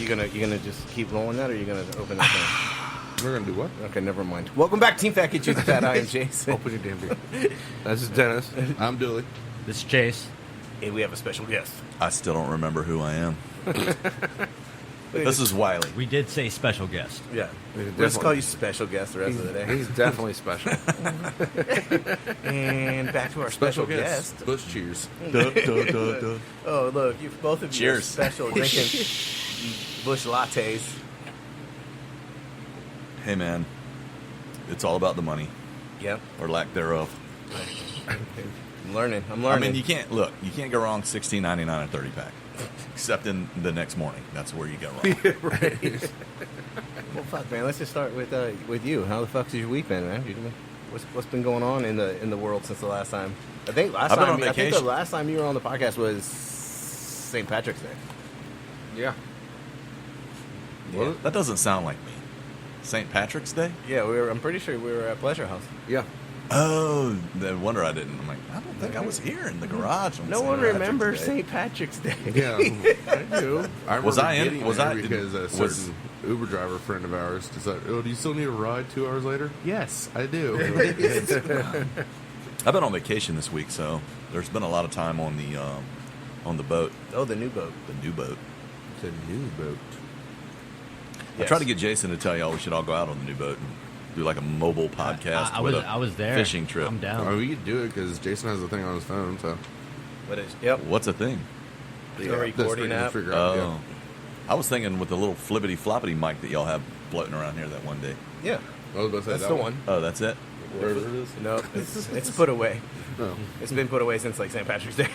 You gonna just keep rolling that, or you gonna open that thing? We're gonna do what? Okay, never mind. Welcome back, Team Fat Kid Choose the Fat. I am Jason. Open your damn beer. This is Dennis. I'm Dooley. This is Chase. And we have a special guest. I still don't remember who I am. This is Wiley. We did say special guest. Yeah. We'll just call you special guest the rest of the day. He's definitely special. And back to our special guest. Busch cheers. Oh, look, both of you Cheers. are special drinking Busch Lattes. Hey, man. It's all about the money, Yep. or lack thereof. I'm learning. I mean, you can't go wrong $16.99 a 30-pack. Except in the next morning. That's where you go wrong. Right. Well, fuck, man. Let's just start with you. How the fuck has your week been, man? What's been going on in the world since the last time? I think the last time you were on the podcast was St. Patrick's Day. Yeah. Yeah. That doesn't sound like me. St. Patrick's Day? Yeah, I'm pretty sure we were at Pleasure House. Yeah. Oh, no wonder I didn't. I'm like, I don't think I was here in the garage. On No St. one Patrick's remembers Day. St. Patrick's Day. Yeah, I do. Was I in? Because a certain Uber driver friend of ours decided, do you still need a ride 2 hours later? Yes, I do. I've been on vacation this week, so there's been a lot of time on the boat. Oh, the new boat. The new boat. It's a new boat. I tried to get Jason to tell y'all we should all go out on the new boat and do like a mobile podcast. I was there. Fishing trip. I'm down. Oh, we could do it because Jason has the thing on his phone, so. What is? Yep. What's a thing? The recording app. Oh. I was thinking with the little flippity floppity mic that y'all have floating around here that one day. Yeah. I was about to say That's that the one. Oh, that's it? Wherever it is. No, it's put away. No. It's been put away since like St. Patrick's Day.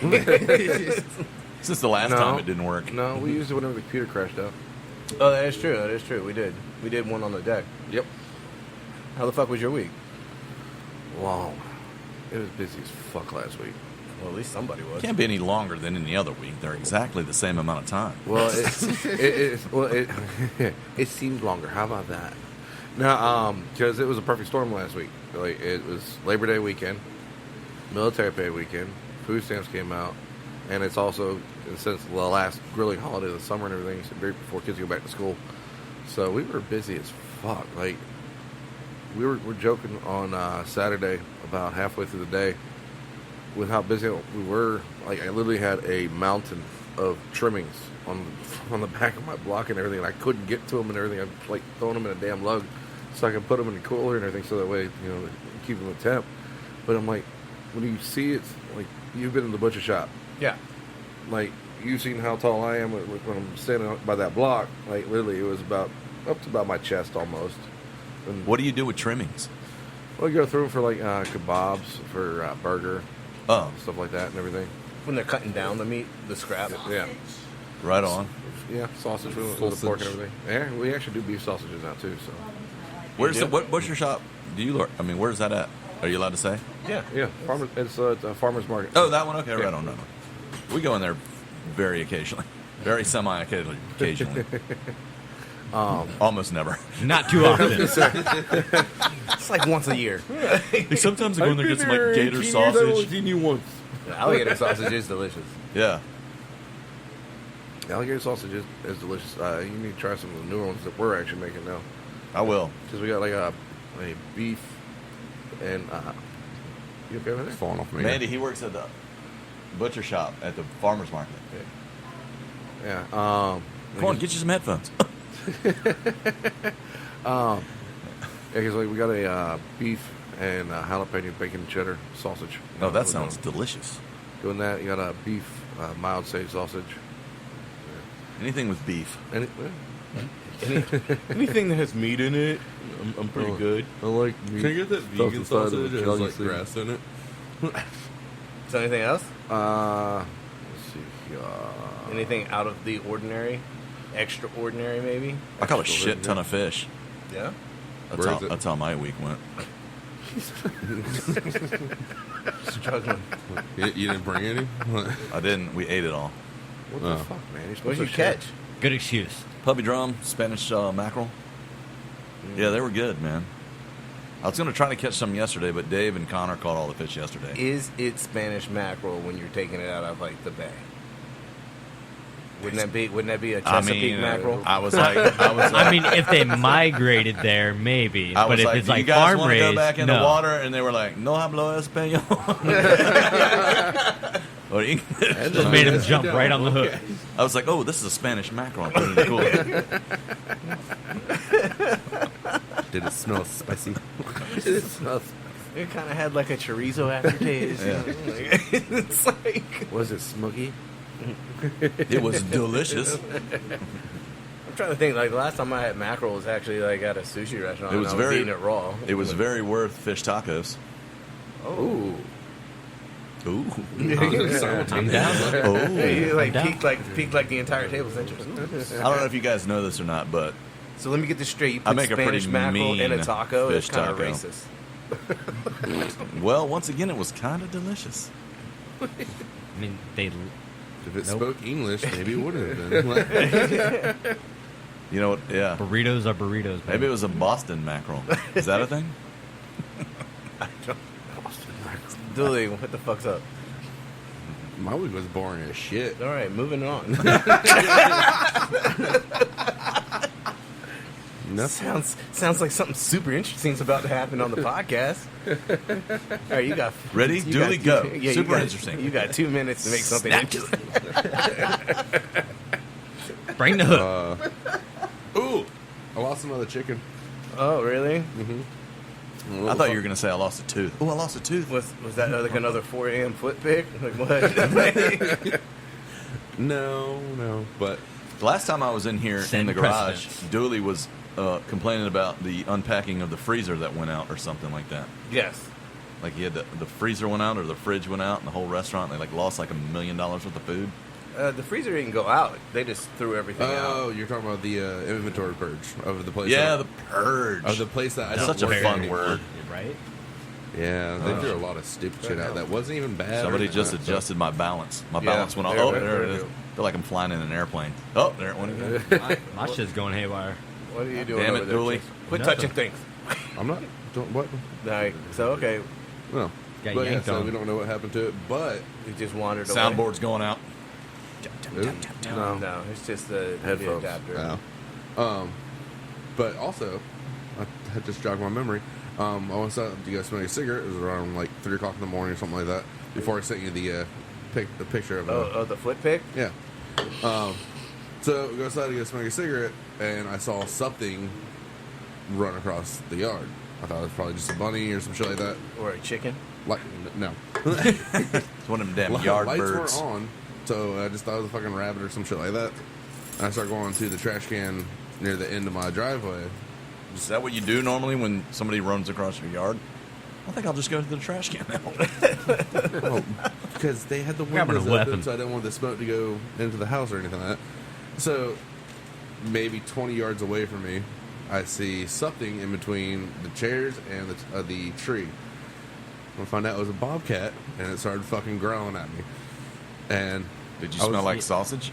Since the last time it didn't work. No, we used it whenever the computer crashed out. Oh, that is true. That is true. We did one on the deck. Yep. How the fuck was your week? Long. It was busy as fuck last week. Well, at least somebody was. Can't be any longer than any other week. They're exactly the same amount of time. Well, it seemed longer. How about that? No, because it was a perfect storm last week. Like, it was Labor Day weekend, Military Pay weekend, food stamps came out, and it's also since the last grilling holiday of the summer and everything, so right before kids go back to school. So we were busy as fuck. Like, we're joking on Saturday about halfway through the day with how busy we were. Like, I literally had a mountain of trimmings on the back of my block and everything, and I couldn't get to them and everything. I'm like throwing them in a damn lug so I can put them in the cooler and everything, so that way, you know, keep them at temp. But I'm like, when you see it, like, you've been in the butcher shop. Yeah. Like, you've seen how tall I am when I'm standing by that block. Like, literally, it was up to about my chest almost. And, What do you do with trimmings? well, you go through them for, like, kebabs, for burger, Oh, stuff like that and everything. When they're cutting down the meat, the scrap. Yeah. right on. Yeah, sausage with the pork and everything. Yeah, we actually do beef sausages now, too, so. What's your shop? Where's that at? Are you allowed to say? Yeah. Yeah, it's a farmer's market. Oh, that one? Okay, right Yeah. on. We go in there very occasionally. Very occasionally. Almost never. Not too often. It's like once a year. Sometimes I go in there and get some like gator sausage. Seen you once. The alligator sausage is delicious. Yeah. Alligator sausage is delicious. You need to try some of the newer ones that we're actually making now. I will. Because we got like a beef and you okay with that? Falling off me. Mandy, he works at the butcher shop at the farmer's market. Yeah. Come on, get you some headphones. Yeah, because like we got a beef and jalapeno bacon cheddar sausage. Oh, that sounds delicious. Doing that, you got a beef mild sage sausage. Anything with beef. Anything that has meat in it, I'm pretty good. I like meat. Can I get that vegan sausage that has like grass in it? Is there anything else? Let's see. Anything out of the ordinary? Extraordinary, maybe? I caught a shit ton of fish. Yeah? That's how my week went. Struggling. You didn't bring any? I didn't. We ate it all. What the fuck, man? What did you catch? Good excuse. Puppy drum, Spanish mackerel. Yeah, they were good, man. I was going to try to catch some yesterday, but Dave and Connor caught all the fish yesterday. Is it Spanish mackerel when you're taking it out of, like, the bay? Wouldn't that be a Chesapeake mackerel? I was like, I mean, if they migrated there, maybe. I was But if like, it's do like you guys farm want to raised, go back in the no. water? And they were like, no hablo español. Or English. Just made him jump right on the hook. I was like, oh, this is a Spanish mackerel. I'm putting it cool. Did it smell spicy? It kind of had like a chorizo aftertaste. Yeah. It's like, Was it smoky? It was delicious. I'm trying to think. Like the last time I had mackerel was actually like at a sushi restaurant. It was and I was very- eating it raw. It was very worth fish tacos. Ooh. Ooh. I'm down. Oh. You like I'm peaked like the entire table. It's interesting. I don't know if you guys know this or not, but So let me get this straight. You I put make a Spanish pretty mackerel in a mean taco. It's fish kind of taco. racist. well, once again, it was kind of delicious. I mean, they. If it Nope. spoke English, maybe it would have been. You know what? Yeah. Burritos are burritos. Maybe it was a Boston mackerel. Is that a thing? Dooley, what the fuck's up? My week was boring as shit. All right, moving on. Nothing. Sounds like something super interesting is about to happen on the podcast. All right, you got Ready? you Dooley, got- go. you Super got- interesting. You got 2 minutes to make something Snap. interesting. Bring the hook. Ooh, I lost another chicken. Oh, really? I thought you were going to say I lost a tooth. Oh, I lost a tooth. Was that like another 4 a.m. foot pick? Like what? No, but The last time I was in here in Send the garage, precedents. Dooley was complaining about the unpacking of the freezer that went out or something like that. Yes. Like he had the freezer went out or the fridge went out and the whole restaurant, they like lost like $1 million worth of food. The freezer didn't go out. They just threw everything oh, out. you're talking about the inventory purge of the place. Yeah, that, the purge. of the place that I That's don't such a work fun anymore. word. Right? Yeah, they threw a lot of stupid shit out that wasn't even bad. Somebody or just anything. adjusted my balance. My Yeah, balance went off. there- Oh, there there it we is. go. Feel like I'm flying in an airplane. Oh, there it went again. My shit's going haywire. What are you doing Damn over it, there? Dooley. Chase? Quit Nothing. touching things. I'm not. Don't what? All right. So okay, No. Got But yeah, yanked so on. we don't know what happened to it. But you just wandered away. Soundboard's going out. No, it's just the Headphones. adapter. no. But also, I had just jogged my memory. I once saw you guys smoking a cigarette. It was around like 3 o'clock in the morning or something like that. Before I sent you the picture of Oh, the foot pick. yeah. So we go outside to go smoke a cigarette, and I saw something run across the yard. I thought it was probably just a bunny or some shit like that. Or a chicken. Like no, It's one of them damn yard lights birds. weren't on, so I just thought it was a fucking rabbit or some shit like that. And I started going to the trash can near the end of my driveway. Is that what you do normally when somebody runs across your yard? I think I'll just go to the trash can now. Oh, because they had the Grabbing a windows weapon. open, so I didn't want the smoke to go into the house or anything like that. So, maybe 20 yards away from me, I see something in between the chairs and the tree. I find out it was a bobcat, and it started fucking growling at me. And Did you I was- smell like sausage?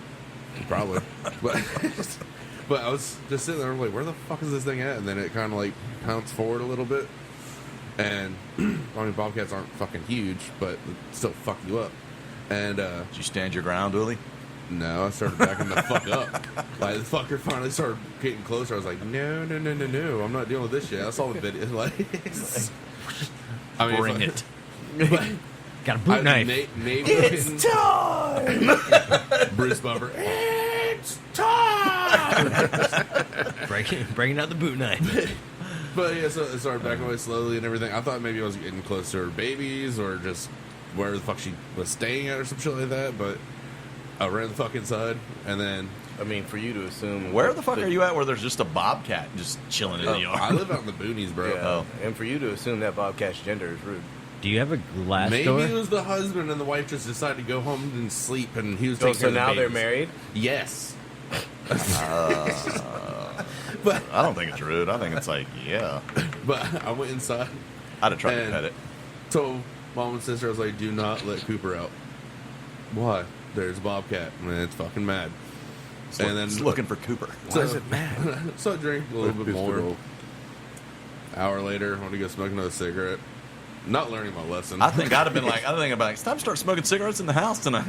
Probably, but I was just sitting there, I'm like, where the fuck is this thing at? And then it kind of like pounced forward a little bit. And I mean, bobcats aren't fucking huge, but still fuck you up. And Did you stand your ground, Dooley? no, I started backing the fuck up. Like the fucker finally started getting closer. I was like, no, I'm not dealing with this shit. I saw the video. Like, I mean, Bring if it. Got a boot knife. Maybe It's time. Bruce Buffer. It's time. Breaking out the boot knife. But yeah, so it started backing away slowly and everything. I thought maybe I was getting close to her babies or just where the fuck she was staying at or some shit like that. But I ran the fuck inside, and then I mean, for you to assume Where the fuck are you at where there's just a bobcat just chilling in the I yard? live out in the boonies, bro. Yeah, Oh. and for you to assume that bobcat's gender is rude. Do you have a glass Maybe door? it was the husband and the wife just decided to go home and sleep, and he was So, taking care of the now they're babies. married. Yes. I don't think it's rude. I think it's like, yeah. But I went inside, I'd have tried to And- pet it. told mom and sister, I was like, do not let Cooper out. Why? There's a bobcat, and it's fucking mad. And then It's looking for Cooper. So, is it mad? So I drink a little bit more. Hour later, I want to go smoke another cigarette. Not learning my lesson. I think I'd have been like, it's time to start smoking cigarettes in the house tonight.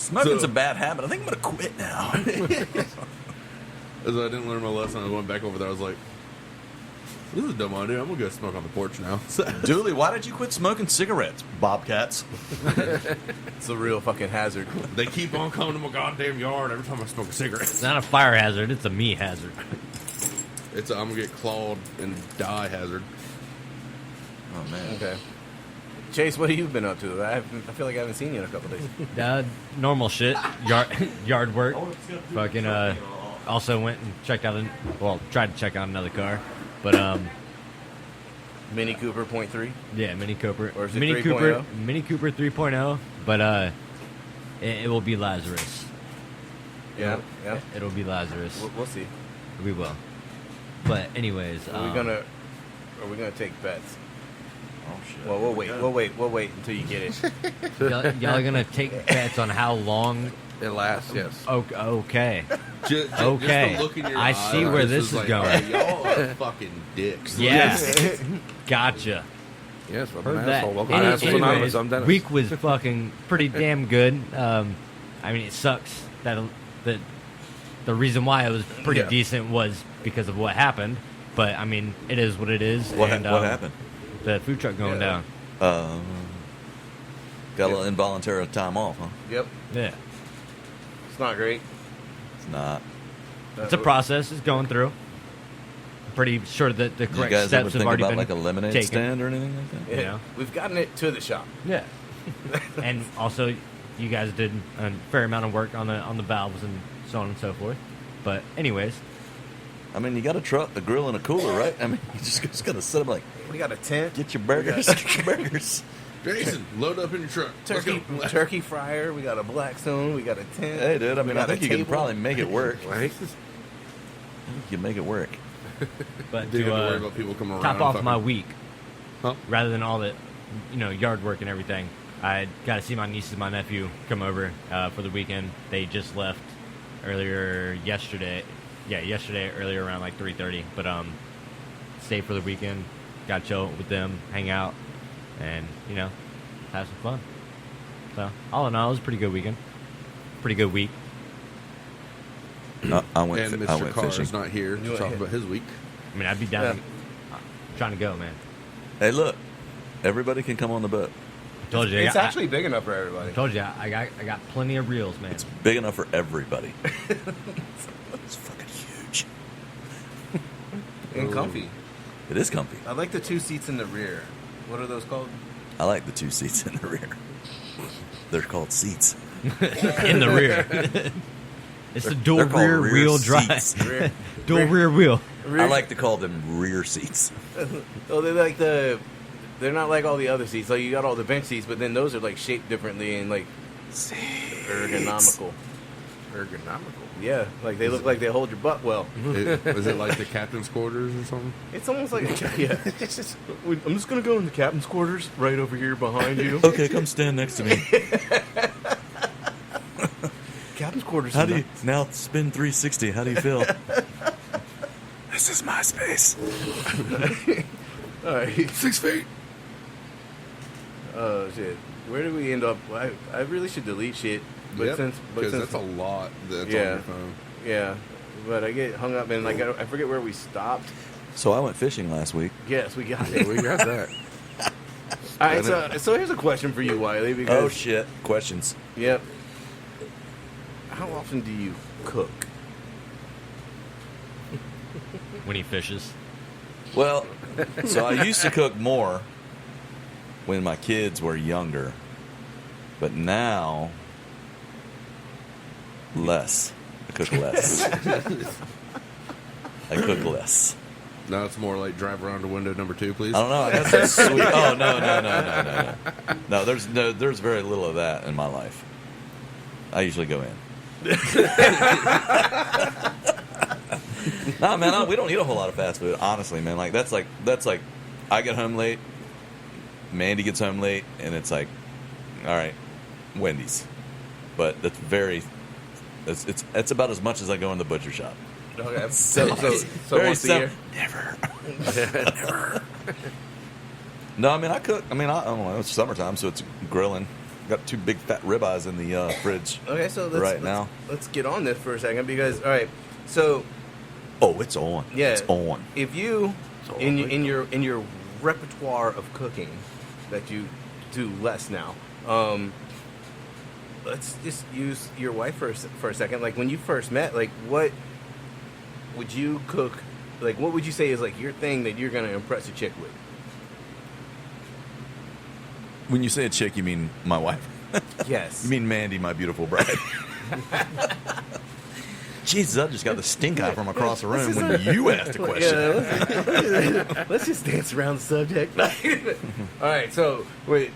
Smoking's a bad habit. I think I'm going to quit now. As I didn't learn my lesson, I went back over there. I was like, this is a dumb idea. I'm going to go smoke on the porch now. Dooley, why did you quit smoking cigarettes? Bobcats. It's a real fucking hazard. They keep on coming to my goddamn yard every time I smoke a cigarette. It's not a fire hazard, it's a me hazard. I'm going to get clawed and die hazard. Oh, man. Okay. Chase, what have you been up to? I feel like I haven't seen you in a couple days. Normal shit. Yard work. Fucking, also went and checked out, tried to check out another car. But, Mini Cooper .3? yeah, Mini Cooper. Or is it Mini 3.0? Cooper, Mini Cooper 3.0, but, it will be Lazarus. Yeah, yeah. It'll be Lazarus. We'll see. We will. But anyways, Are we gonna take bets? Oh, shit. Well, we'll wait until you get it. y'all are gonna take bets on how long. It lasts, yes. Okay. Just Okay. the look in your I eye, see where this is like, going. "Hey, y'all are fucking dicks. Yeah. Gotcha. Yes, I'm Heard an that. asshole. Welcome to Assholes Anonymous. Anyways, I'm Dennis. week was fucking pretty damn good. I mean, it sucks that the reason why it was pretty Yeah. decent was because of what happened. But I mean, it is what it is. What and, happened? The food truck going Yeah. down. Got a little involuntary time off, huh? Yep. Yeah, It's not great. It's not. it's a process. It's going through. I'm pretty sure that the Did you correct guys ever steps have think already about been like a lemonade taken. stand or anything like that? Yeah. Yeah. We've gotten it to the shop. Yeah, and also you guys did a fair amount of work on the valves and so on and so forth. But anyways, I mean, you got a truck, a grill, and a cooler, right? I mean, you just got to set up like, We got a tent. get your burgers, get your burgers. Jason, load up in your truck. Let's Turkey, go. turkey fryer. We got a Blackstone. We got a tent. Hey, dude, I we mean, I got a think you can table. probably make it work. Right? You can make it work. but Didn't have to worry to about people coming around. top and off fucking- my week, Huh? rather than all the yard work and everything, I got to see my niece and my nephew come over for the weekend. They just left earlier yesterday. Yeah, yesterday earlier around like 3:30. But stay for the weekend. Got to chill with them, hang out, and have some fun. So all in all, it was a pretty good weekend. Pretty good week. I went And I Mr. went Carr is fishing. not here to talk about his week. I mean, I'd be down. Trying to go, man. Hey, look, everybody can come on the boat. I told you. It's I actually big enough for everybody. told you. I got plenty of reels, man. It's big enough for everybody. It's fucking huge. And comfy. It is comfy. I like the 2 seats in the rear. What are those called? I like the 2 seats in the rear. They're called seats. In the rear. It's the dual They're called rear wheel seats. drive. Rear. Dual rear wheel. I like to call them rear seats. Oh, they're like they're not like all the other seats. Like you got all the bench seats, but then those are like shaped differently and like ergonomical. Ergonomical. Yeah, like they look like they hold your butt well. Is it like the captain's quarters or something? It's almost like yeah. I'm just gonna go in the captain's quarters right over here behind you. Okay, come stand next to me. Captain's quarters. How do you now spin 360? How do you feel? This is my space. All right. 6 feet. Oh shit. Where did we end up? I really should delete shit. But Yep, since because that's a lot that's on your phone. Yeah, but I get hung up and like I forget where we stopped. So I went fishing last week. Yes, we got Yeah, it. we got that. All right, so here's a question for you, Wiley. Because Oh shit! Questions. Yep. How often do you cook? When he fishes. Well, so I used to cook more when my kids were younger, but now less. I cook less. I cook less. Now it's more like drive around to window number 2, please. I don't know. I got some sweet. Oh no. No, there's very little of that in my life. I usually go in. Nah, man, we don't eat a whole lot of fast food. Honestly, man, like that's like I get home late, Mandy gets home late, and it's like, all right, Wendy's. But that's very. It's about as much as I go in the butcher shop. Okay. So very once a year. Never. Never. No, I mean I cook. I mean I don't know. It's summertime, so it's grilling. got 2 big fat ribeyes in the fridge. Okay, so now. Let's get on this for a second because all right, so it's on. Yeah, it's on. If you in your repertoire of cooking that you do less now, let's just use your wife for a second. Like when you first met, like what would you cook? Like what would you say is like your thing that you're gonna impress a chick with? When you say a chick, you mean my wife? Yes. You mean Mandy, my beautiful bride? Jesus, I just got the stink eye from across the room when you asked a question. Yeah, let's just dance around the subject. All right, so wait,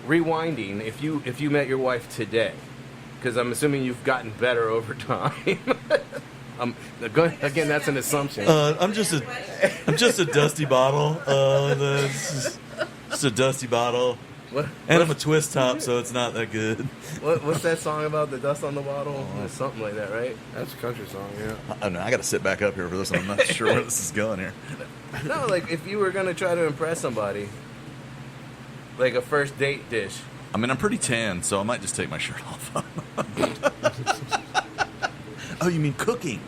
rewinding. If you met your wife today, because I'm assuming you've gotten better over time. Again, that's an assumption. I'm just a dusty bottle. Just a dusty bottle. And I'm a twist top, so it's not that good. What's that song about, the dust on the bottle? Something like that, right? That's a country song, yeah. I don't know. I got to sit back up here for this one. I'm not sure where this is going here. No, like if you were going to try to impress somebody, like a first date dish. I mean, I'm pretty tan, so I might just take my shirt off. Oh, you mean cooking?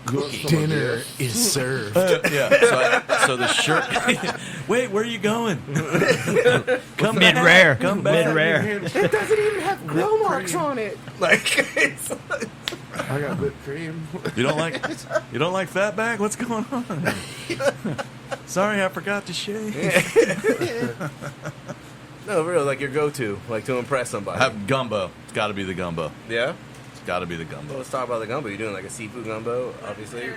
Dinner is served. Yeah. So the shirt. Wait, where are you going? Come mid-rare. Come back. Mid-rare. It doesn't even have grill marks on it. Like, I got whipped cream. You don't like fatback? What's going on? Sorry, I forgot to shave. no, really, like your go-to, like to impress somebody. Have gumbo. It's got to be the gumbo. Yeah. Got to be the Well, gumbo. let's talk about the gumbo. You're doing like a seafood gumbo, obviously.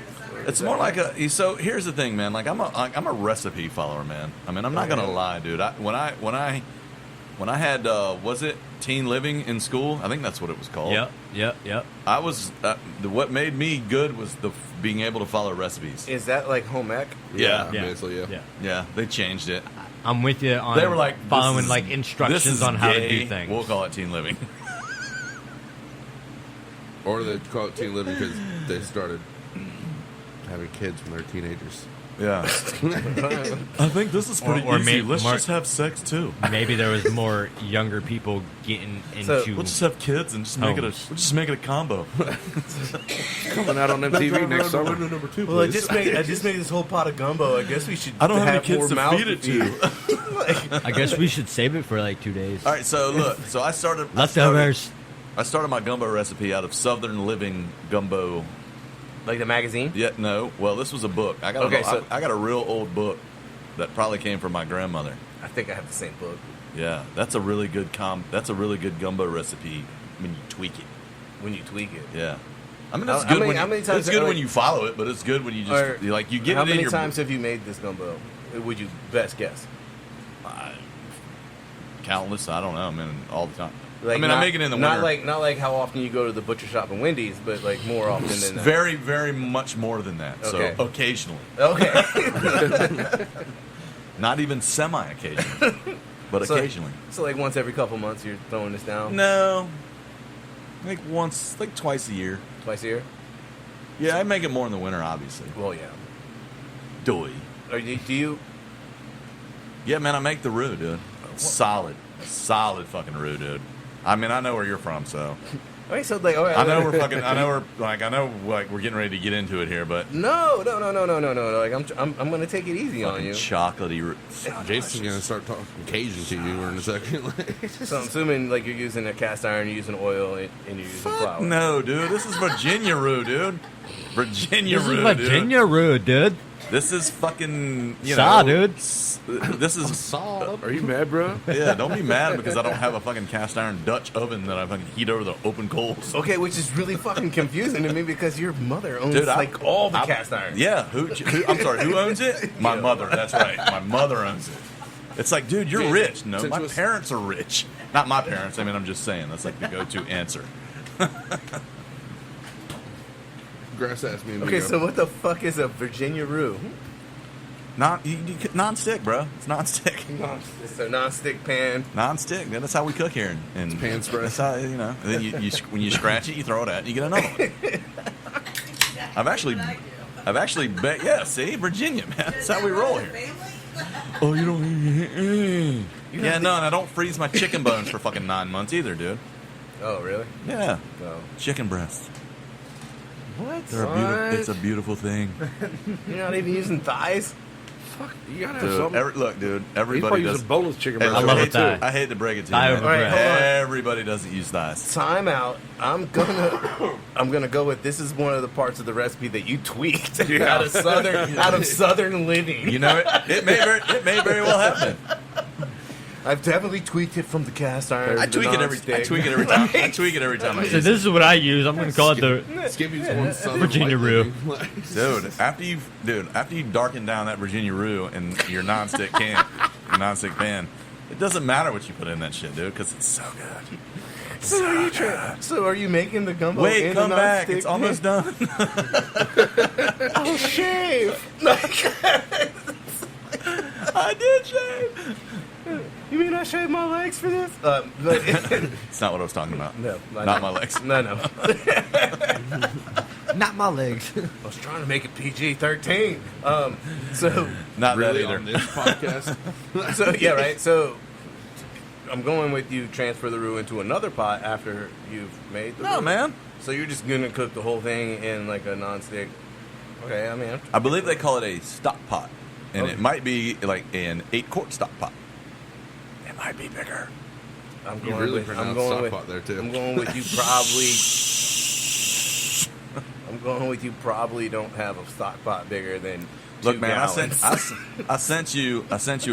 It's more like a. So here's the thing, man. Like I'm a recipe follower, man. I mean, I'm not gonna lie, dude. When I had was it teen living in school? I think that's what it was called. Yep. I was what made me good was being able to follow recipes. Is that like home ec? Yeah. Basically, yeah. Yeah, they changed it. I'm with you on. They were like following this like is instructions on how to gay. do things. We'll call it teen living. Or they call it teen living because they started having kids when they're teenagers. Yeah. I think this is pretty Or easy. may- Let's Mark- just have sex too. Maybe there was more younger people getting So- into. We'll just have kids and just make it a combo. Coming out on MTV next summer. Number 2, Well, I just made this whole pot of gumbo. I guess we should. I don't have any have kids more to mouths feed it to. I guess we should save it for like 2 days. All right, so look, I started Leftovers. I started my gumbo recipe out of Southern Living Gumbo. Like the magazine. Yeah, no. Well, this was a book. I got I got a real old book that probably came from my grandmother. I think I have the same book. Yeah, that's a really good gumbo recipe when you tweak it. When you tweak it. Yeah. I mean, it's How good many- when how many times it's good like- when you follow it, but it's good when you just you get How it in many your times have you made this gumbo? Would you best guess? countless. I don't know. I mean, all the time. Like I mean, I make it in the winter. Not like how often you go to the butcher shop and Wendy's, but like more often than that. Very, very much more than that. Okay. So occasionally, Okay. not even semi-occasionally, but So- occasionally. So like once every couple months you're throwing this down? No, like twice a year. Twice a year? Yeah, I make it more in the winter, obviously. Well, yeah. Doy. Do you? Yeah, man, I make the roux, dude. Solid fucking roux, dude. I mean, I know where you're from, so Okay, so like, okay, I know we're getting ready to get into it here, but No. Like I'm gonna take it easy on you. chocolatey roux. Jason's gonna start talking Cajun to you in a second. So I'm assuming like you're using a cast iron, you're using oil, and you're using flour. No, dude, this is Virginia roux, dude. Virginia This roux, is Virginia Roux, dude. dude. This is fucking, Saw, dude. This is Are you mad, bro? yeah. Don't be mad because I don't have a fucking cast iron Dutch oven that I fucking heat over the open coals. Okay, which is really fucking confusing to me because your mother owns Dude, like all the cast irons. Yeah, I'm sorry, who owns it? My mother, that's right. My mother owns it. It's like, dude, you're rich. No, Since my it was- parents are rich. Not my parents. I mean, I'm just saying. That's like the go-to answer. Grass asked me. Okay, so what the fuck is a Virginia Roux? Non-stick, bro. It's non-stick. It's a non-stick pan. Non-stick. That's how we cook here. And pan spread. That's how, you know. And then you when you scratch it, you throw it out, and you get another one. I've actually bet. Yeah, see, Virginia, man. That's how we roll here. Oh, you don't. Yeah, no, and I don't freeze my chicken bones for fucking 9 months either, dude. Oh, really? Yeah. No. Chicken breasts. What? It's a beautiful thing. You're not even using thighs? Fuck, you gotta have Dude, something. look, dude, He's everybody probably does. using boneless chicken Hey, breast. I love I a hate thigh. I hate to break it to you, Thigh man. over breast. Everybody doesn't use thighs. Time out. I'm gonna go with this is one of the parts of the recipe that you tweaked out of southern living. You know, it may very well happen. I've definitely tweaked it from the cast iron. I to tweak the it every non-stick. time. I tweak it every time I So use this it. is what I use. I'm going to call it the Skippy's one son of Virginia white Roux. living. Dude, after you darken down that Virginia Roux in your nonstick pan, it doesn't matter what you put in that shit, dude, because it's so good. So are you making the gumbo? Wait, in come the back. non-stick It's almost done. I'll shave. I did shave. You mean I shaved my legs for this? It's not what I was talking about. No, I Not know. my legs. No. not my legs. I was trying to make it PG-13. So Not Really that on either. this podcast? So yeah, right. So I'm going with you. Transfer the roux into another pot after you've made the No, roux. man. So you're just gonna cook the whole thing in like a non-stick. Okay, I mean, I believe they call it a stock pot, and Okay. it might be like an 8-quart stock pot. It might be bigger. I'm You going really with. pronounced I'm going stock with. pot there, too. I'm going with you. I'm going with you. Probably don't have a stock pot bigger than. Look, 2 man, gallons. I sent you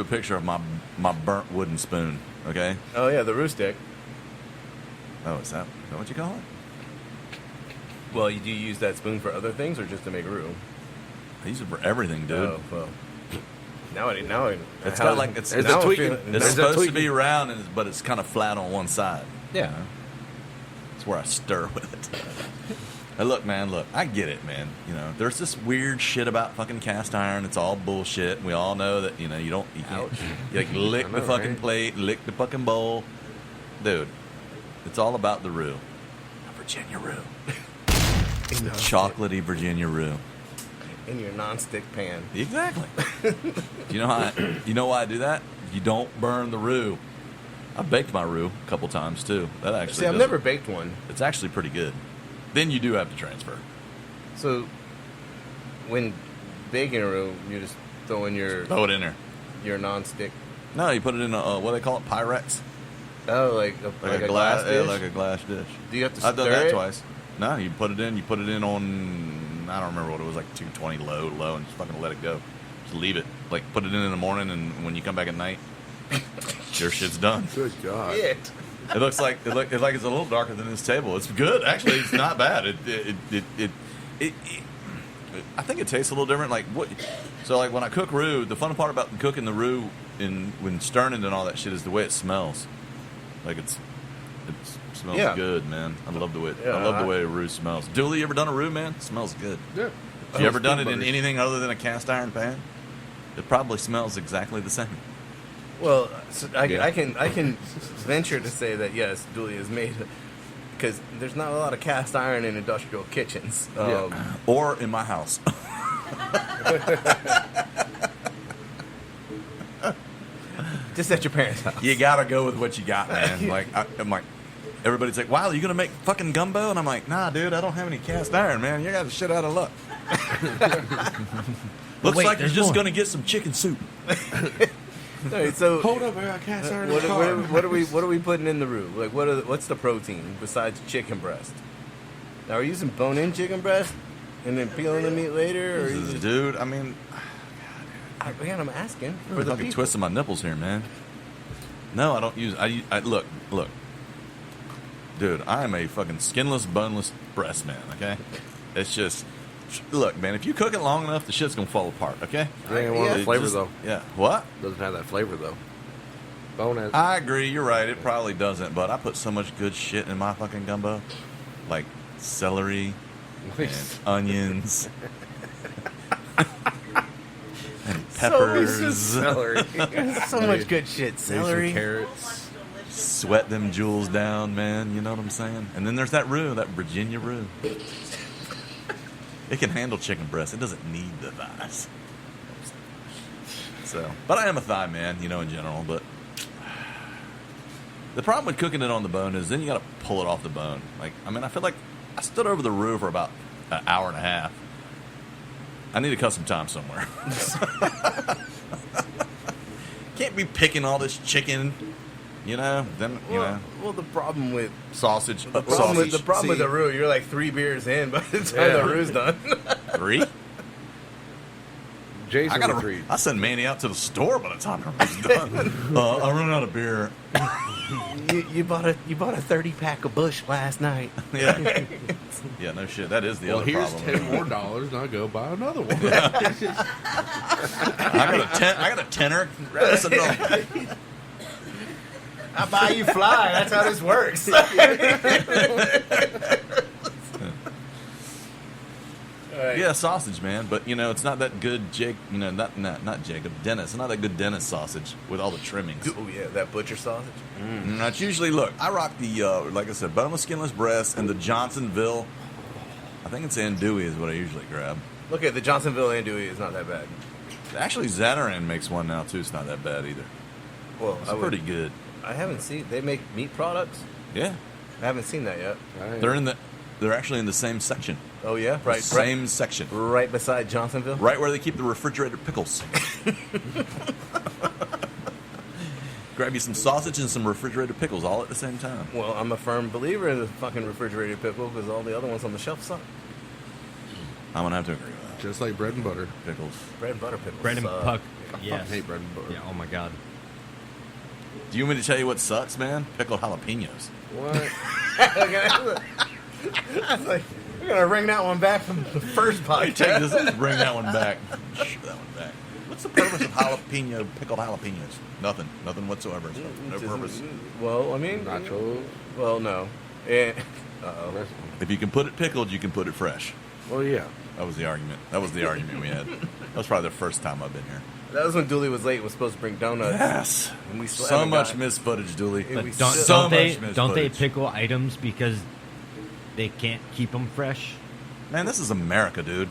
a picture of my burnt wooden spoon. Okay. Oh yeah, the roux stick. Oh, is that what you call it? Well, do you use that spoon for other things or just to make roux? I use it for everything, dude. Oh, well. Now It's got like it's There's now a I'm tweak. feeling- It's There's a supposed to tweaking. be round, but it's kind of flat on one side. Yeah. It's where I stir with it. Hey, look, man, I get it, man. You know, there's this weird shit about fucking cast iron. It's all bullshit. We all know that, you can't, Ouch. you like lick I the know, fucking right? plate, lick the fucking bowl. Dude, it's all about the roux. Virginia Roux. Chocolatey Virginia Roux. In your non-stick pan. Exactly. You know why I do that? You don't burn the roux. I've baked my roux a couple times too. That actually See, I've does never it. baked one. It's actually pretty good. Then you do have to transfer. So, when baking a roux, you just throw in Throw it in there. your non-stick. No, you put it in a what do they call it? Pyrex. Oh, like a glass dish. like a glass dish. Do you have to I've done stir that it? twice. No, you put it in on I don't remember what it was, like 220 low, and just fucking let it go. Just leave it. Like put it in the morning, and when you come back at night, your shit's done. Good God. Shit. It looks like it's a little darker than this table. It's good, actually. It's not bad. It I think it tastes a little different. Like what? So like when I cook roux, the fun part about cooking the roux when stirring it and all that shit is the way it smells. Like it smells Yeah. good, man. I love the Yeah, way roux smells. Dooley, you ever done a roux, man? It smells good. Yeah. Have you ever done it in butter. anything other than a cast iron pan? It probably smells exactly the same. Well, so I Yeah. can venture to say that yes, Dooley is made because there's not a lot of cast iron in industrial kitchens. Yeah. Or in my house. Just at your parents' house. You gotta go with what you got, man. Like I'm like, everybody's like, "Wow, you gonna make fucking gumbo?" And I'm like, "Nah, dude, I don't have any cast iron, man. You got the shit out of luck." Looks Wait, like you're there's just more. gonna get some chicken soup. All right, so Hold up, I got cast iron in the car. what are we putting in the roux? Like what's the protein besides chicken breast? Now, are you using bone-in chicken breast and then peeling the meat later, or are you just, Dude, I mean, again, I'm asking for I'm the fucking people. twisting my nipples here, man. No, I don't use. I look, dude. I am a fucking skinless, boneless breast man. Okay, it's just. Look, man, if you cook it long enough, the shit's gonna fall apart, okay? They ain't want Yeah, the It flavor, just- though. Yeah. What? Doesn't have that flavor, though. Bone has... I agree, you're right, it probably doesn't, but I put so much good shit in my fucking gumbo. Like celery and onions and peppers. Celery. So much good shit. Maybe some Celery. carrots. Sweat them jewels down, man, you know what I'm saying? And then there's that roux, that Virginia roux. It can handle chicken breast. It doesn't need the thighs. So, but I am a thigh man, in general. But The problem with cooking it on the bone is then you got to pull it off the bone. Like, I mean, I feel like I stood over the Roux for about an hour and a half. I need to cut some time somewhere. Can't be picking all this chicken, you know. Then you know. Well, the problem with Sausage. the problem with the Roux, you're like 3 beers in by the time the Roux's done. 3? Jason with 3. I send Mandy out to the store by the time everything's done. I run out of beer. you bought a 30-pack of Busch last night. Yeah. Yeah, no shit. That is the other here's problem. $10 more, now go buy another one. I got a tenner. That's enough. I buy you fly. That's how this works. Right. Yeah, sausage, man. But, you know, it's not that good, not Jacob, Dennis. It's not that good Dennis sausage with all the trimmings. Oh, yeah, that butcher sausage. That's usually, look, I rock the, like I said, boneless, skinless breast and the Johnsonville. I think it's andouille is what I usually grab. Look at the Johnsonville andouille is not that bad. Actually, Zatarain makes one now, too. It's not that bad either. Well, It's pretty good. I haven't seen. They make meat products. Yeah. I haven't seen that yet. They're actually in the same section. Oh yeah, right. Same section. Right beside Johnsonville. Right where they keep the refrigerated pickles. Grab you some sausage and some refrigerated pickles all at the same time. Well, I'm a firm believer in the fucking refrigerated pickle because all the other ones on the shelf suck. I'm gonna have to agree with that. Just like bread and butter. Pickles. Bread and butter pickles. Bread and suck. puck. I Yes. fucking hate bread and butter. Yeah. Oh my god. Do you want me to tell you what sucks, man? Pickled jalapenos. What? I was like, we're gonna bring that one back from the first podcast. Take this. Bring that one back. Shove that one back. What's the purpose of pickled jalapenos? Nothing. Nothing whatsoever. No purpose. Well, I mean, Nachos. well, no. Uh-oh. If you can put it pickled, you can put it fresh. Well, yeah. That was the argument. we had. That was probably the first time I've been here. That was when Dooley was late and was supposed to bring donuts. Yes. And we still So haven't much got- missed footage, Dooley. Yeah, we But still- don't they pickle items because they can't keep them fresh? Man, this is America, dude.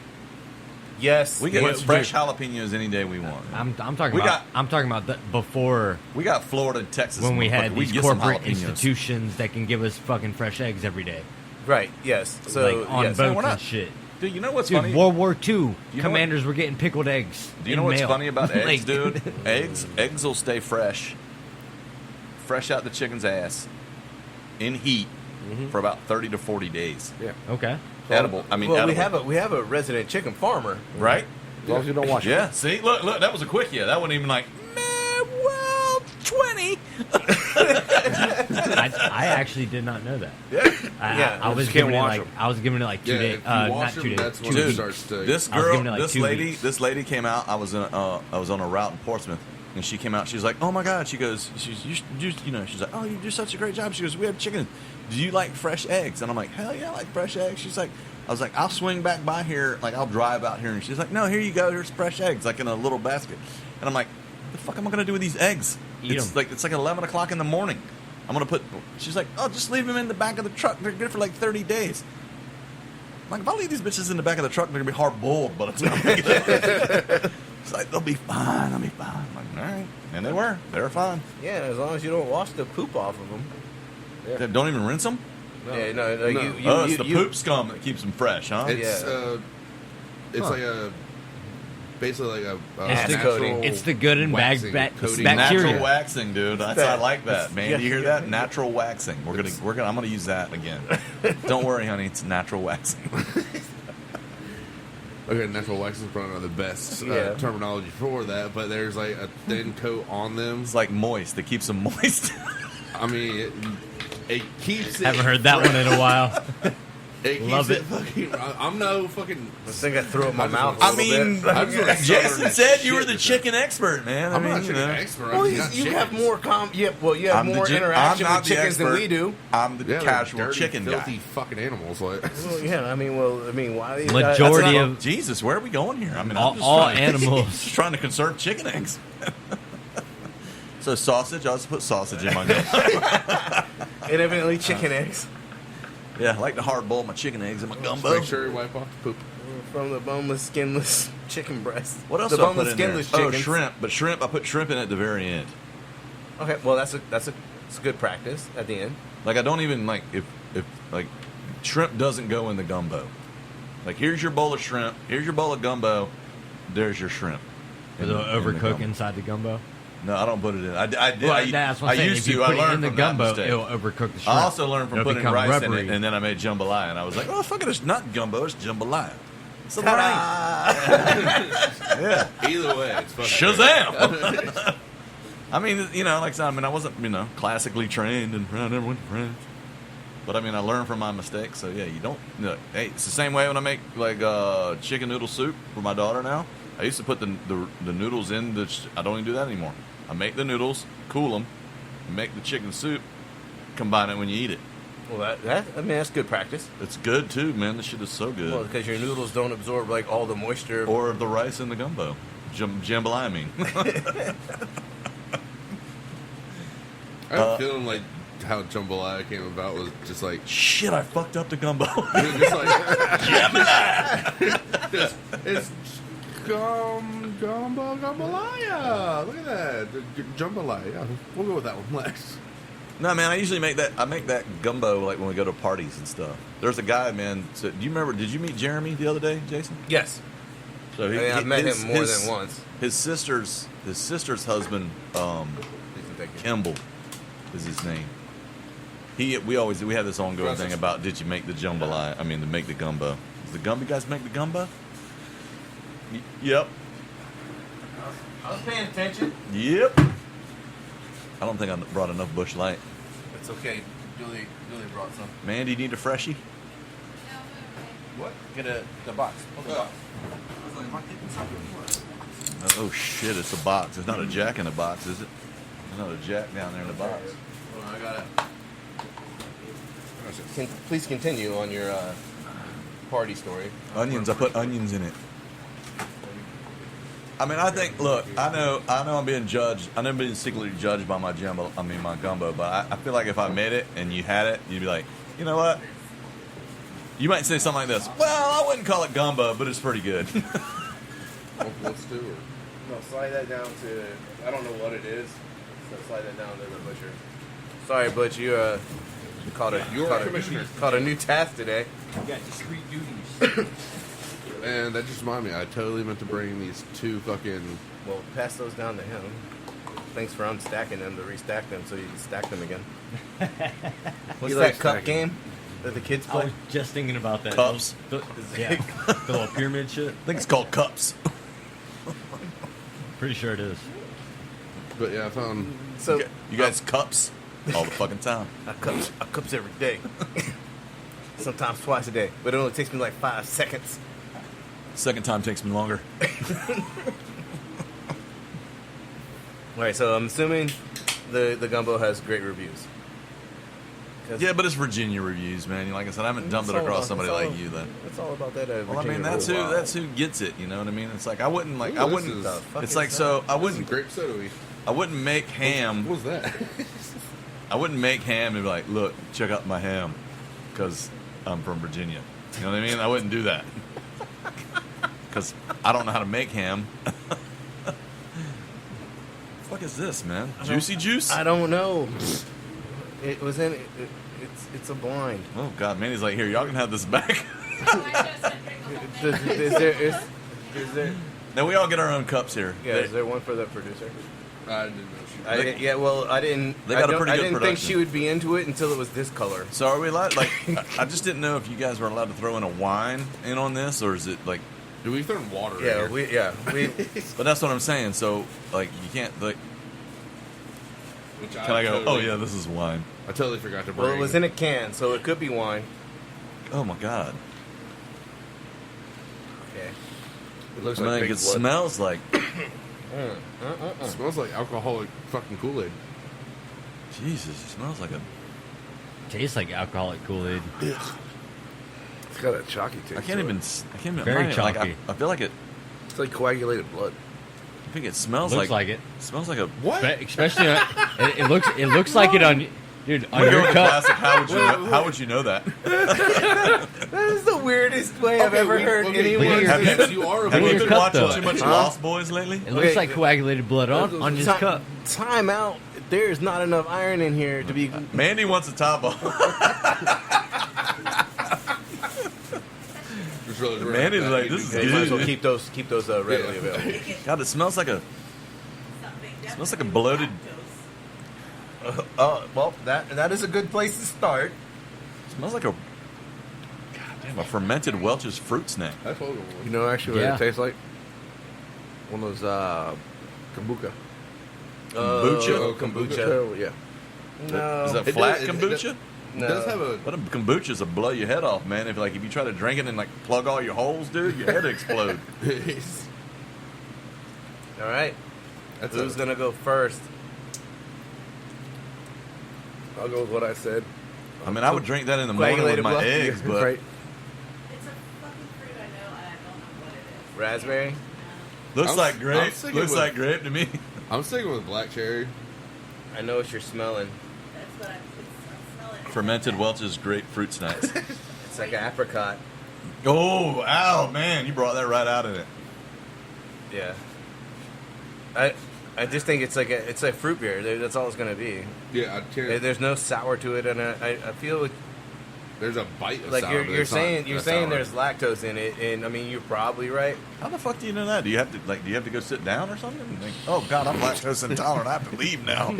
Yes. We get yes, fresh jalapenos any day we want. I'm talking We about. got- I'm talking about before We got Florida and Texas. when we had motherfucker. these get some corporate jalapenos. institutions that can give us fucking fresh eggs every day, Right. Yes. So like on yes. boats we're not- and shit. Dude, you know what's Dude, funny? World War II, know commanders were getting pickled eggs. Do you in know what's mail. funny about eggs, Like- dude? Eggs will stay fresh out the chicken's ass, in heat, for about 30 to 40 days. Yeah. Okay. Edible. I mean, well, edible. we have a resident chicken farmer. Right? As long as you don't wash it. Yeah. See, look, that was a quick yeah. That wasn't even like, well, 20. I actually did not know that. Yeah. I was just giving can't it wash like 'em. I was giving it like 2 Yeah, days. if you Not wash 2 them, days. that's when 2 it weeks. starts to... This I was girl, giving it like this 2 lady, weeks. this lady came out. I was on a route in Portsmouth, and she came out. She's like, "Oh my god!" She goes, she's like, "Oh, you do such a great job." She goes, "We have chicken. Do you like fresh eggs?" And I'm like, "Hell yeah, I like fresh eggs." She's like, "I was like, I'll swing back by here, like I'll drive out here." And she's like, "No, here you go. Here's fresh eggs, like in a little basket." And I'm like, "The fuck am I gonna do with these eggs?" Eat It's 'em. like 11 o'clock in the morning. I'm gonna put. She's like, "Oh, just leave them in the back of the truck. They're good for like 30 days." I'm like, if I leave these bitches in the back of the truck, they're gonna be hard boiled by the time I get It's like, they'll be fine. I'm like, all right. And they were fine. Yeah, as long as you don't wash the poop off of them. They don't even rinse them. Yeah, no, No. It's the poop scum that keeps them fresh, huh? It's Yeah. it's like a basically like a It's the natural coating. It's the good and bad waxing, bacteria. Natural waxing, dude. I like that, man. Yeah. Do you hear that? Natural waxing. I'm gonna use that again. Don't worry, honey. It's natural waxing. Okay, natural waxing is probably not the best Yeah. terminology for that, but there's like a thin coat on them. It's like moist. It keeps them moist. I mean, it keeps it. Haven't heard that one in a while. It keeps Love it. it. Fucking, I'm no fucking. I think I threw up in my mouth. I a little mean, bit. I'm just gonna Jason start said you shit were the with chicken expert, man. I'm not a you chicken know. expert. Well, I'm not you have chickens. more you have I'm the more chi- interaction I'm not with the chickens than expert. we do. I'm the Yeah, they're casual dirty, chicken filthy guy. fucking animals. Like, Well, yeah, I mean, why? Majority That's not- of Jesus, where are we going here? I mean, all- I'm just all trying to- animals. just trying to conserve chicken eggs. So sausage, I'll just put sausage in my gumbo. and evidently chicken eggs Yeah, I like to hard boil my chicken eggs in my gumbo. make sure you wipe off the poop. from the boneless, skinless chicken breast. What else The do I put boneless, in there? skinless Oh, chicken. shrimp. But shrimp, I put shrimp in at the very end. Okay, well that's a It's good practice at the end. Like I don't even like if like shrimp doesn't go in the gumbo. Like here's your bowl of shrimp, here's your bowl of gumbo, there's your shrimp. Does it overcook inside the gumbo? No, I don't put it in. I did. Well, that's what I'm saying. Used if you to. put I learned it in the from gumbo, that mistake. it'll overcook the shrimp. I also learned from It'll putting become rice rubbery. in it, and then I made jambalaya, and I was like, oh, fuck it, it's not gumbo, it's jambalaya. It's right. Yeah. Either way, it's fucking Shazam! I mean, you know, like I mean, I wasn't, you know, classically trained and around everyone friends. But I mean, I learned from my mistakes. So yeah, you don't. You know, hey, it's the same way when I make like chicken noodle soup for my daughter now. I used to put the noodles in the. I don't even do that anymore. I make the noodles, cool them, make the chicken soup, combine it when you eat it. Well, I mean, that's good practice. It's good too, man. This shit is so good. Well, because your noodles don't absorb like all the moisture. Or the rice in the gumbo, jambalaya. I mean. I'm feeling like how jambalaya came about was just like Shit, I fucked up the gumbo. just like it's jambalaya. Look at that, jambalaya. Yeah, we'll go with that one next. No, man, I usually make that. I make that gumbo like when we go to parties and stuff. There's a guy, man. So, do you remember? Did you meet Jeremy the other day, Jason? Yes. So I've met him more than once. His sister's husband, Kimball, is his name. We have this ongoing thing about did you make the jambalaya? I mean, to make the gumbo. Does the gumbo guys make the gumbo? Yep. I was paying attention. Yep. I don't think I brought enough Busch Light. It's okay. Julie brought some. Mandy, need a freshie? What? Get the box. Hold the box. Oh shit! It's a box. It's not a jack in the box, is it? There's not a jack down there in the box. Hold on, I got it. Please continue on your party story. Onions. I put onions in it. I mean, I think. Look, I know. I'm being judged. I know I'm being secretly judged by my my gumbo. But I feel like if I made it and you had it, you'd be like, you know what? You might say something like this. Well, I wouldn't call it gumbo, but it's pretty good. Let's do it. No, slide that down to. I don't know what it is. So slide that down to the butcher. Sorry, Butch. You caught a new task today. You got discreet duties. And that just reminded me, I totally meant to bring these two fucking. Well, pass those down to him. Thanks for unstacking them to restack them so you can stack them again. What's that cup game that the kids I play? was just thinking about that. Cups. Yeah, the little pyramid shit. I think it's called cups. Pretty sure it is. But yeah, I found. So You guys cups all the fucking time. I cups every day. Sometimes twice a day, but it only takes me like 5 seconds. Second time takes me longer. All right, so I'm assuming the gumbo has great reviews. Yeah, but it's Virginia reviews, man. Like I said, I haven't dumped it across somebody like you. Then. It's all about that. Well, I mean, that's who gets it. You know what I mean? It's like I wouldn't like. Ooh, I this wouldn't. is- It's like so. I wouldn't. Grape soda. I wouldn't make ham. What was that? I wouldn't make ham and be like, look, check out my ham, because I'm from Virginia. You know what I mean? I wouldn't do that. Because I don't know how to make ham. What the fuck is this, man? Juicy juice? I don't know. It was in. It's a blind. Oh God, Mandy's like, here, y'all can have this back. Is there? Now we all get our own cups here. Yeah. Is there one for the producer? I didn't know. I didn't. They got a pretty I good didn't think production. she would be into it until it was this color. So are we allowed? Like, I just didn't know if you guys were allowed to throw in a wine in on this, or is it like? Do we throw water Yeah, in here? we. But that's what I'm saying. So like, you can't like. Which Can I go? Oh yeah, this is wine. I totally forgot to bring. Well, it was in a can, so it could be wine. Oh my God. Okay. It looks I like think fake it blood. smells like. It smells like alcoholic fucking Kool-Aid. Jesus, it smells like a. Tastes like alcoholic Kool-Aid. It's got a chalky taste. I can't even. Very like, chalky. I feel like it. It's like coagulated blood. I think it smells Looks like it. Smells like a. What? Especially, it looks like it on, dude, on your cup. Classic, how would you know that? That is the weirdest way I've ever heard anyone. Look at your Yes, you are. Have you your been cup, watching though. too much Huh? Lost Boys lately? It looks Okay. like coagulated blood on his cup. Time out. there's not enough iron in here to be. Mandy wants a top off. Mandy's like, this is You might as well good. keep those readily available. God, it smells like a bloated. Well, that is a good place to start. Smells like a fermented Welch's fruit snack. That's what You know actually what Yeah. it tastes like? One of those kombucha. Kombucha? Kombucha. Yeah. No. Is that It flat does- kombucha? It does have a. But a kombucha's will blow your head off, man. If you try to drink it and like plug all your holes, dude, your head explode. All right. That's Who's gonna go first? I'll go with what I said. I mean, I would drink that in the morning with Coagulated my blood? eggs, but Right. It's a fucking fruit I know, and I don't know what it is. Raspberry. looks I'm- like I'm grape. sticking Looks with- like grape to me. I'm sticking with black cherry. I know what you're smelling. That's what I'm smelling. Fermented Welch's grapefruit snacks. It's like an apricot. Oh, ow, man! You brought that right out of it. Yeah. I just think it's like fruit beer. That's all it's gonna be. Yeah, I can't. There's no sour to it, and I feel like There's a bite of like sour, you're but you're it's not saying you're that saying sour. there's lactose in it, and I mean you're probably right. How the fuck do you know that? Do you have to go sit down or something? And think, oh God, I'm lactose intolerant. I have to leave now.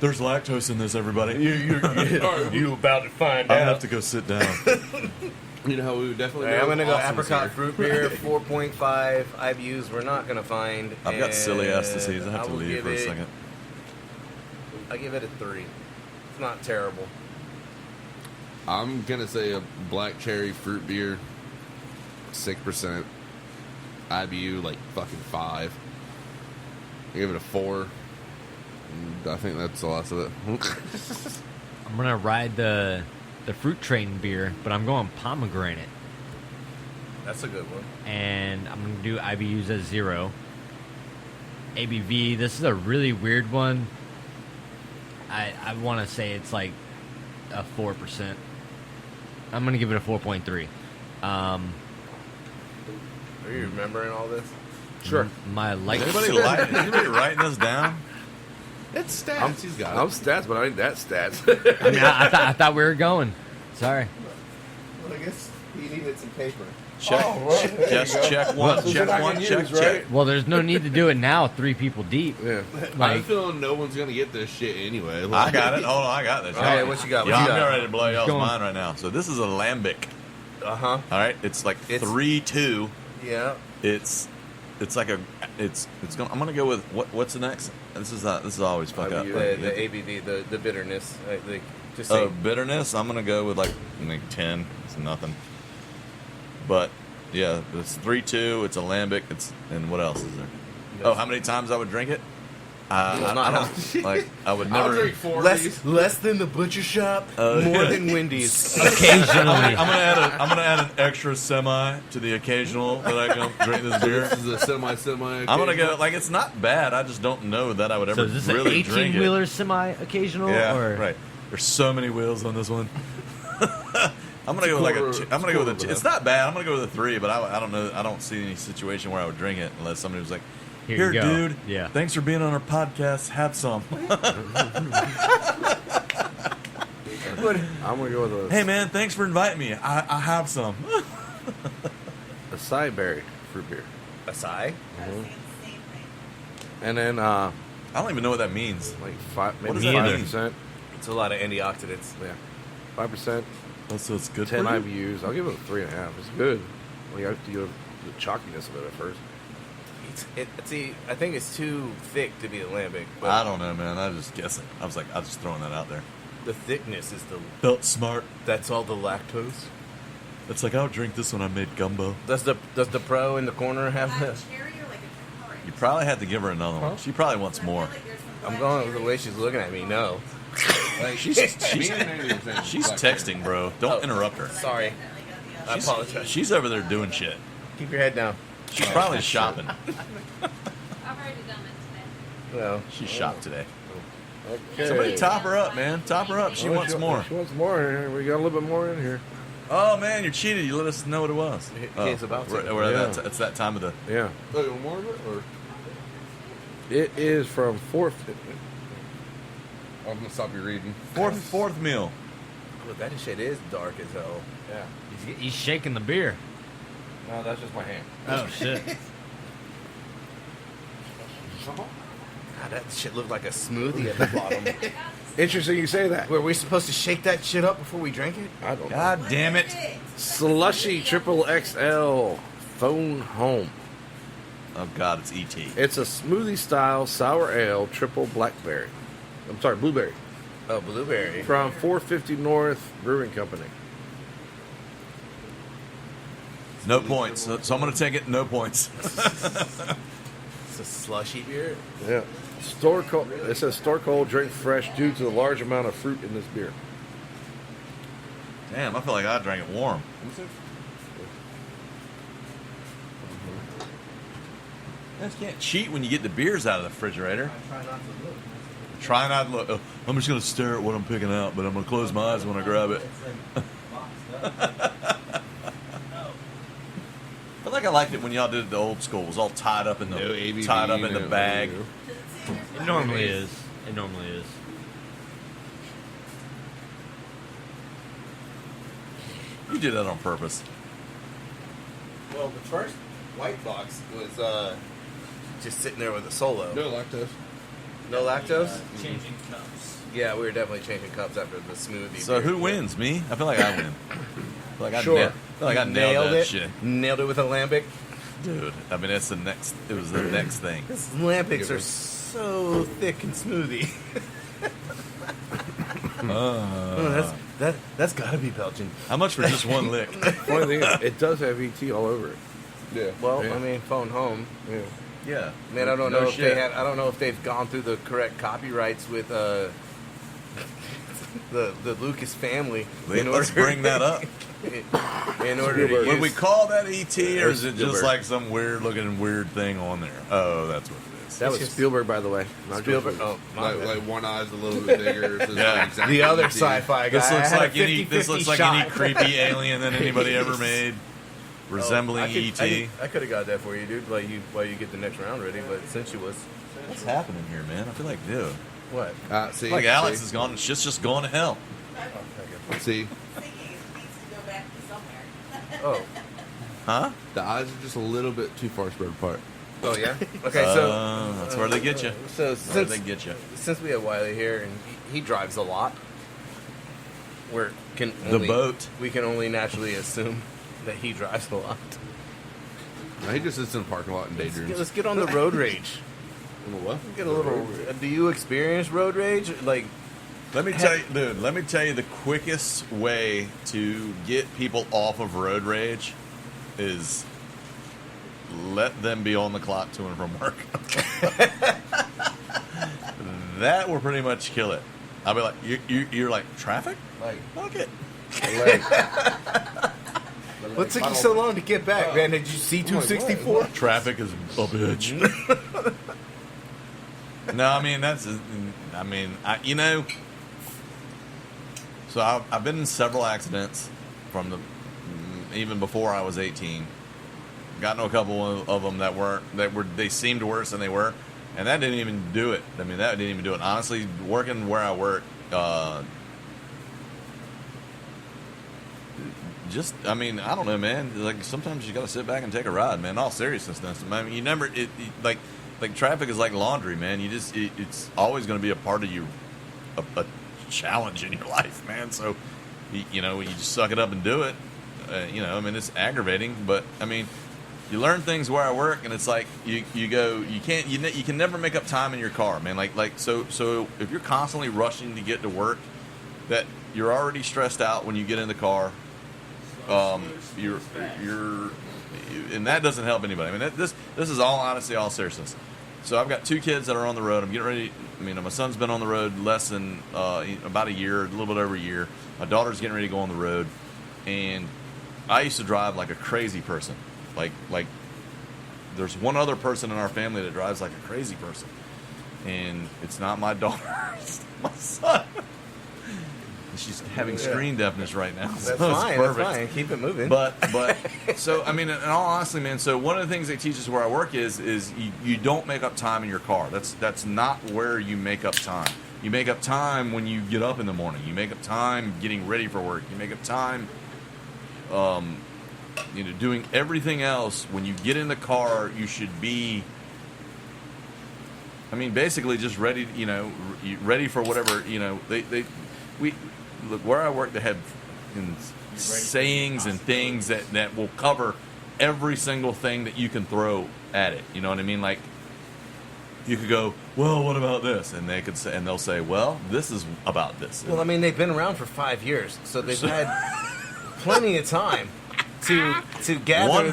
There's lactose in this, everybody. You about to find I have to go sit down. You know how we would definitely. All right, I'm gonna go Awesome's apricot here. fruit beer, 4.5 IBUs. We're not gonna find. I've got silly ass and disease. I have to will leave give for a it- second. I give it a 3. It's not terrible. I'm gonna say a black cherry fruit beer, 6%. IBU like fucking 5. I give it a 4. And I think that's the last of it. I'm gonna ride the fruit train beer, but I'm going pomegranate, That's a good one. and I'm gonna do IBUs as 0. ABV. This is a really weird one. I want to say it's like a 4%. I'm gonna give it a 4.3. Are you remembering all this? Sure. My light. Is anybody writing this down? It's stats. He's got I'm it. stats, but I ain't that stats. I mean, I thought we were going. Sorry. Well, I guess he needed some paper. Check. Just check one. Something Check I one. can Check. use, Check. right? Well, there's no need to do it now. 3 people deep. Yeah. I'm Like, feeling no one's gonna get this shit anyway. I got it. Hold on, I got this. All right, what you got? What Yeah, you I'm got? ready to blow y'all's Going. mind right now. So this is a lambic. Uh-huh. All right, it's like It's- 3-2. Yeah. It's like a it's gonna. I'm gonna go with what's the next? This is always fuck up. The ABV, the bitterness. Just say, Bitterness. I'm gonna go with like 10. It's nothing. But yeah, it's 3-2. It's a lambic. And what else is there? Oh, how many times I would drink it? I don't like. I would I'll never. drink 4 of these. less than the butcher shop, more than Wendy's. occasionally. I'm gonna add an extra semi to the occasional that I can drink this beer. This is a semi. I'm gonna go like it's not bad. I just don't know that I would ever So is this really an drink it. 18-wheeler semi-occasional? Yeah, or? right. There's so many wheels on this one. I'm gonna go with like I'm gonna go with a. It's not bad. I'm gonna go with a 3, but I don't know. I don't see any situation where I would drink it unless somebody was like, Here you go. dude. Yeah. Thanks for being on our podcast. Have some. I'm gonna go with Hey man, thanks for inviting me. I have some. a side berry fruit beer, Acai? I was thinking the same thing. and then I don't even know what that means. like 5, What maybe does that 5%. It's a lot of antioxidants. Yeah, 5%, Oh, so it's good 10 for you? IBUs. I'll give it a 3.5. It's good. Well, you have to get the chalkiness of it at first. See, I think it's too thick to be a lambic, but I don't know, man. I was just guessing. I was just throwing that out there. the thickness is Built smart. that's all the lactose. It's like I would drink this when I made gumbo. Does the pro in the corner have Black that? cherry or like a currant? You probably had to give her another one. She probably wants I feel more. like there's some I'm black going with the cherry. way she's looking at me. No. Like, She's me and Mandy are saying she's black cherry. texting, bro. Don't interrupt her. But I Sorry. definitely got the I other. apologize. She's over there doing shit. Keep your head down. She's probably shopping. I've already done it today. Well, She shopped today. Okay. Somebody top her up, man. Top her up. She Oh, wants more. She wants more in here. We got a little bit more in here. Oh man, you cheated. You let us know what it was. He's about to. It's that time of the. Yeah. Oh, you want more of it? Or? It is from 4. I'm gonna stop you reading. Fourth meal. Look, that shit is dark as hell. Yeah. He's shaking the beer. No, that's just my hand. Oh shit! God, that shit looked like a smoothie at the bottom. Interesting you say that. Were we supposed to shake that shit up before we drank it? I don't know. God damn it! Slushy Triple XL Phone Home. Oh God, it's ET. It's a smoothie style sour ale triple blackberry. I'm sorry, blueberry. Oh, blueberry. From 450 North Brewing Company. No points. So I'm going to take it. No points. It's a slushy beer. Yeah. Store cold. It says store cold, drink fresh due to the large amount of fruit in this beer. Damn, I feel like I drank it warm. You guys can't cheat when you get the beers out of the refrigerator. Try not to look. Oh, I'm just going to stare at what I'm picking out, but I'm going to close my eyes when I grab it. I feel like I liked it when y'all did it the old school. It was all tied up in the bag. It normally is. It normally is. You did that on purpose. Well, the first white box was just sitting there with a solo. No lactose. No lactose? Changing cups. Yeah, we were definitely changing cups after the smoothie. So beer. who wins? Me? I feel like I win. I feel like I, Sure. I feel like I nailed that it. shit. Nailed it with a lambic. Dude, I mean, that's the next. It was the next thing. Because lambics are so thick and smoothie. That's got to be Belgian. How much for just one lick? Funny thing is, it does have ET all over it. Yeah. Well, Yeah. I mean, phone home. Yeah. Yeah. Man, I don't No know if shit. they have. I don't know if they've gone through the correct copyrights with the Lucas family. Let's bring that up. In order to Would use, we call that ET, or is it just Spielberg. like some weird thing on there? Oh, that's what it is. That was just- Spielberg, by the way. Not Spielberg. George Oh, my bad. Like one eye's a little bit bigger. So it's Yeah. not exactly The other ET. sci-fi guy. This looks I had like a any. This 50-50 looks like shot. any creepy alien that anybody ever made, resembling ET. I could have got that for you, dude. While you get the next round ready, but since you was What's happening here, man? I feel like, dude, what? See, like Alex see, is gone. Shit's just going to hell. See, Thinking it needs to go back to somewhere. Oh, Huh? the eyes are just a little bit too far spread apart. oh yeah. Okay, so That's where they get you. so That's where they since get you. since we have Wiley here and he drives a lot, we can The only, boat. we can only naturally assume that he drives a lot. Now, he just sits in the parking lot and daydreams. Let's get on the road rage. What? Get a little. Do you experience road rage? Like, Let me tell you, dude. Let me tell you the quickest way to get people off of road rage is let them be on the clock to and from work. That will pretty much kill it. I'll be like, you're like traffic? like, Fuck it. what took you so long to get back, man? Did you see 264? Traffic is a bitch. No, I mean you know. So I've been in several accidents from even before I was 18. Got into a couple of them they seemed worse than they were, and that didn't even do it. I mean, that didn't even do it. Honestly, working where I work, I mean, I don't know, man. Like sometimes you got to sit back and take a ride, man. In all seriousness, I mean, you never like traffic is like laundry, man. You just it's always going to be a part of you, a challenge in your life, man. So you know, you just suck it up and do it. You know, I mean, it's aggravating, but I mean, you learn things where I work, and it's like you can never make up time in your car, man. So if you're constantly rushing to get to work, that you're already stressed out when you get in the car. You're and that doesn't help anybody. I mean, this is all honesty, all seriousness. So I've got two kids that are on the road. I'm getting ready. I mean, my son's been on the road less than about a year, a little bit over a year. My daughter's getting ready to go on the road, and I used to drive like a crazy person. Like there's one other person in our family that drives like a crazy person, and it's not my daughter, it's my son. She's having screen deafness right now. That's so it's fine. That's perfect. fine. Keep it moving. But so I mean, in all honesty, man. So one of the things they teach us where I work is you don't make up time in your car. That's not where you make up time. You make up time when you get up in the morning. You make up time getting ready for work. You make up time, doing everything else. When you get in the car, you should be. I mean, basically, just ready. Ready for whatever. We look where I work. They have sayings and things that will cover every single thing that you can throw at it. You know what I mean? Like. You could go, well, what about this? And they could say, and they'll say, well, this is about this. Well, I mean, they've been around for 5 years, so they've had plenty of time to gather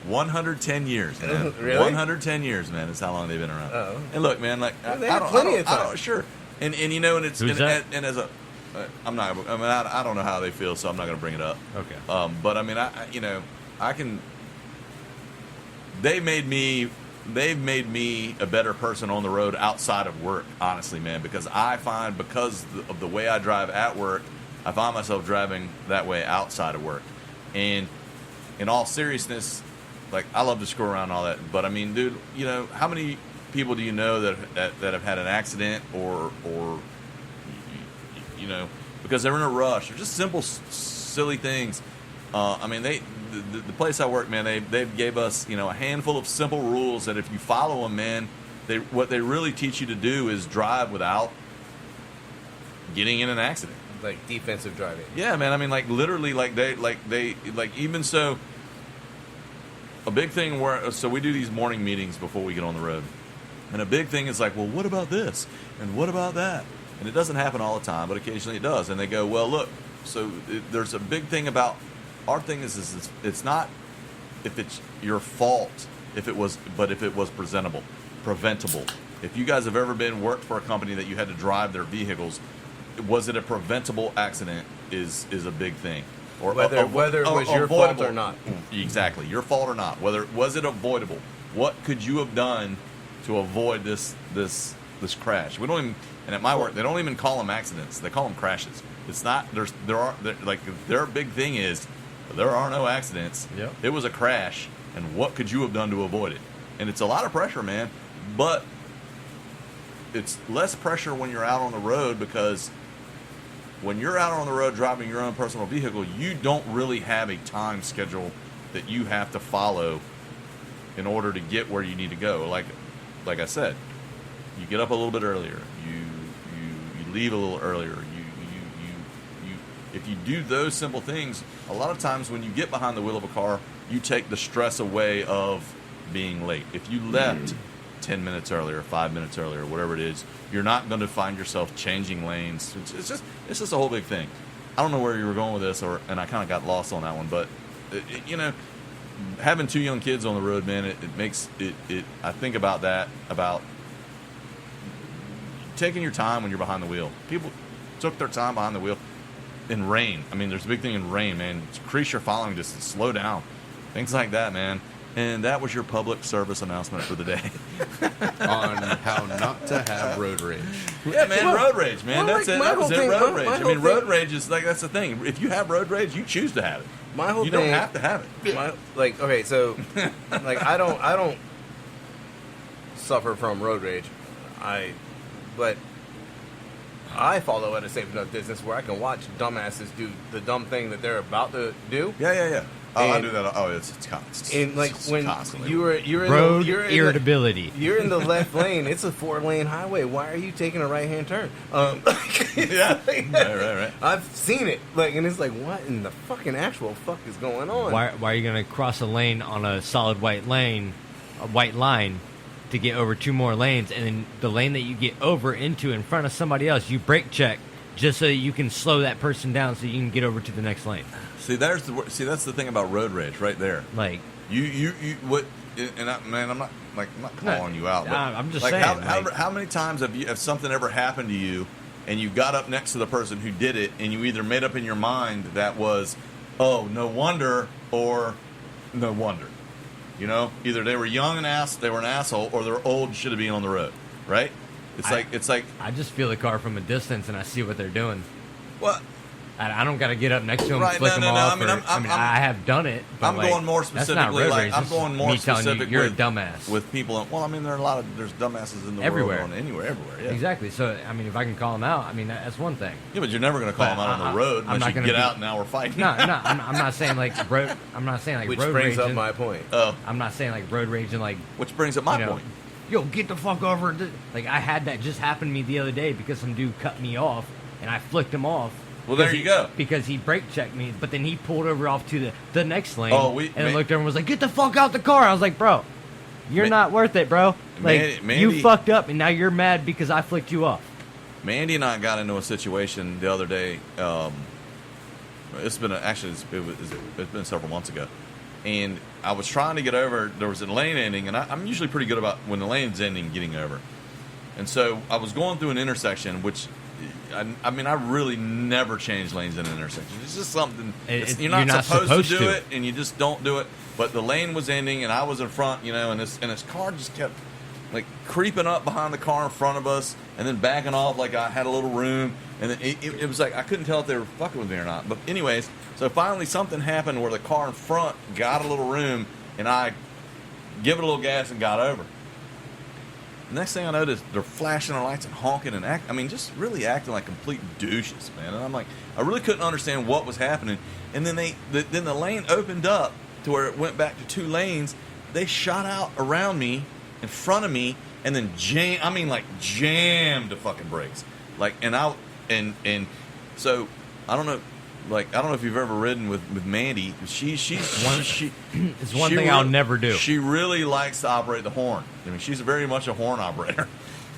110 years, man. Really? 110 years, man, is how long they've been around. Oh. And look, man, like They have plenty of time. sure. And it's Who's that? and as a I don't know how they feel, so I'm not going to bring it up. Okay. But I mean, I can. They've made me a better person on the road outside of work, honestly, man, because I find because of the way I drive at work, I find myself driving that way outside of work. And in all seriousness, like, I love to screw around and all that, but I mean, dude, how many people do you know that have had an accident or because they're in a rush or just simple, silly things? I mean, the place I work, man, they gave us, a handful of simple rules that if you follow them, man, what they really teach you to do is drive without getting in an accident. Like defensive driving. Yeah, man. I mean, like literally, even so. A big thing so we do these morning meetings before we get on the road, and a big thing is like, well, what about this and what about that? And it doesn't happen all the time, but occasionally it does. And they go, well, look, so there's a big thing about. Our thing is it's not if it's your fault if it was preventable. If you guys have ever worked for a company that you had to drive their vehicles, was it a preventable accident is a big thing. Or whether it was your fault or not. Exactly, your fault or not. Was it avoidable? What could you have done to avoid this crash? We don't even, and at my work they don't even call them accidents. They call them crashes. It's not their big thing is. There are no accidents. Yep. It was a crash, and what could you have done to avoid it? And it's a lot of pressure, man. But it's less pressure when you're out on the road because when you're out on the road driving your own personal vehicle, you don't really have a time schedule that you have to follow in order to get where you need to go. Like I said, you get up a little bit earlier. You leave a little earlier. If you do those simple things, a lot of times when you get behind the wheel of a car, you take the stress away of being late. If you left 10 minutes earlier, 5 minutes earlier, whatever it is, you're not going to find yourself changing lanes. It's just a whole big thing. I don't know where you were going with this, and I kind of got lost on that one, but having 2 young kids on the road, man, it makes it. I think about that, about taking your time when you're behind the wheel. People took their time behind the wheel. In rain. I mean, there's a big thing in rain, man. Increase your following distance. Slow down. Things like that, man. And that was your public service announcement for the day. On how not to have road rage. Yeah, man, road rage, man. That's it. That was it, road rage. I mean, road rage is that's the thing. If you have road rage, you choose to have it. My whole you thing, don't have to have it. Okay, so I don't suffer from road rage. But I follow at a safe enough distance where I can watch dumbasses do the dumb thing that they're about to do. Yeah. Oh, I do that. Oh, it's constantly. And like when constantly. you're in road irritability. irritability. You're in the left lane. It's a 4-lane highway. Why are you taking a right-hand turn? Yeah, right. I've seen it. And it's like, what in the fucking actual fuck is going on? Why are you going to cross a lane on a solid white line, to get over 2 more lanes, and then the lane that you get over into in front of somebody else, you brake check just so that you can slow that person down so you can get over to the next lane. See, that's the thing about road rage right there. Like you what? And I'm not calling you out. But I'm just saying. saying. How many times have something ever happened to you, and you got up next to the person who did it, and you either made up in your mind that was, oh, no wonder, or no wonder. Either they were young and they were an asshole, or they're old, should have been on the road, right? It's like I just feel the car from a distance and I see what they're doing. Well, I don't got to get up next to him Right, and flick no, him no, no. off. I mean, I have done it. But I'm going more that's not specifically. road Like rage. I'm This going is more me telling specific. you, you're with, a dumbass. with people. Well, I mean, there's dumbasses in the Everywhere. world, anywhere. Yeah. Exactly. So, I mean, if I can call him out, I mean, that's one thing. Yeah, but you're never going to call But them out on I- the road I'm unless not you gonna get be- out and now we're fighting. No, I'm not saying like road. I'm not saying like Which road brings raging. up my point. I'm not saying like road raging, like Which brings up my you know, point. Yo, get the fuck over. Like I had that just happen to me the other day because some dude cut me off and I flicked him off. Well, there because you go. Because he brake checked me, but then he pulled over off to the next lane. Oh, and then looked over and was like, "Get the fuck out the car!" I was like, "Bro, you're not worth it, bro. Like Mandy, you fucked up, and now you're mad because I flicked you off." Mandy and I got into a situation the other day. It's been it's been several months ago, and I was trying to get over. There was a lane ending, and I'm usually pretty good about when the lane's ending getting over. And so I was going through an intersection, which I mean I really never change lanes in an intersection. It's just something you're not supposed to do it, and you just don't do it. But the lane was ending, and I was in front, and this car just kept like creeping up behind the car in front of us, and then backing off like I had a little room, and then it was like I couldn't tell if they were fucking with me or not. But anyways, so finally something happened where the car in front got a little room, and I give it a little gas and got over. The next thing I noticed, they're flashing their lights and honking and just really acting like complete douches, man. And I'm like, I really couldn't understand what was happening. And then then the lane opened up to where it went back to 2 lanes. They shot out around me, in front of me, and then jammed the fucking brakes. Like, so I don't know. Like, I don't know if you've ever ridden with Mandy. It's one thing I'll never do. She really likes to operate the horn. I mean, she's very much a horn operator.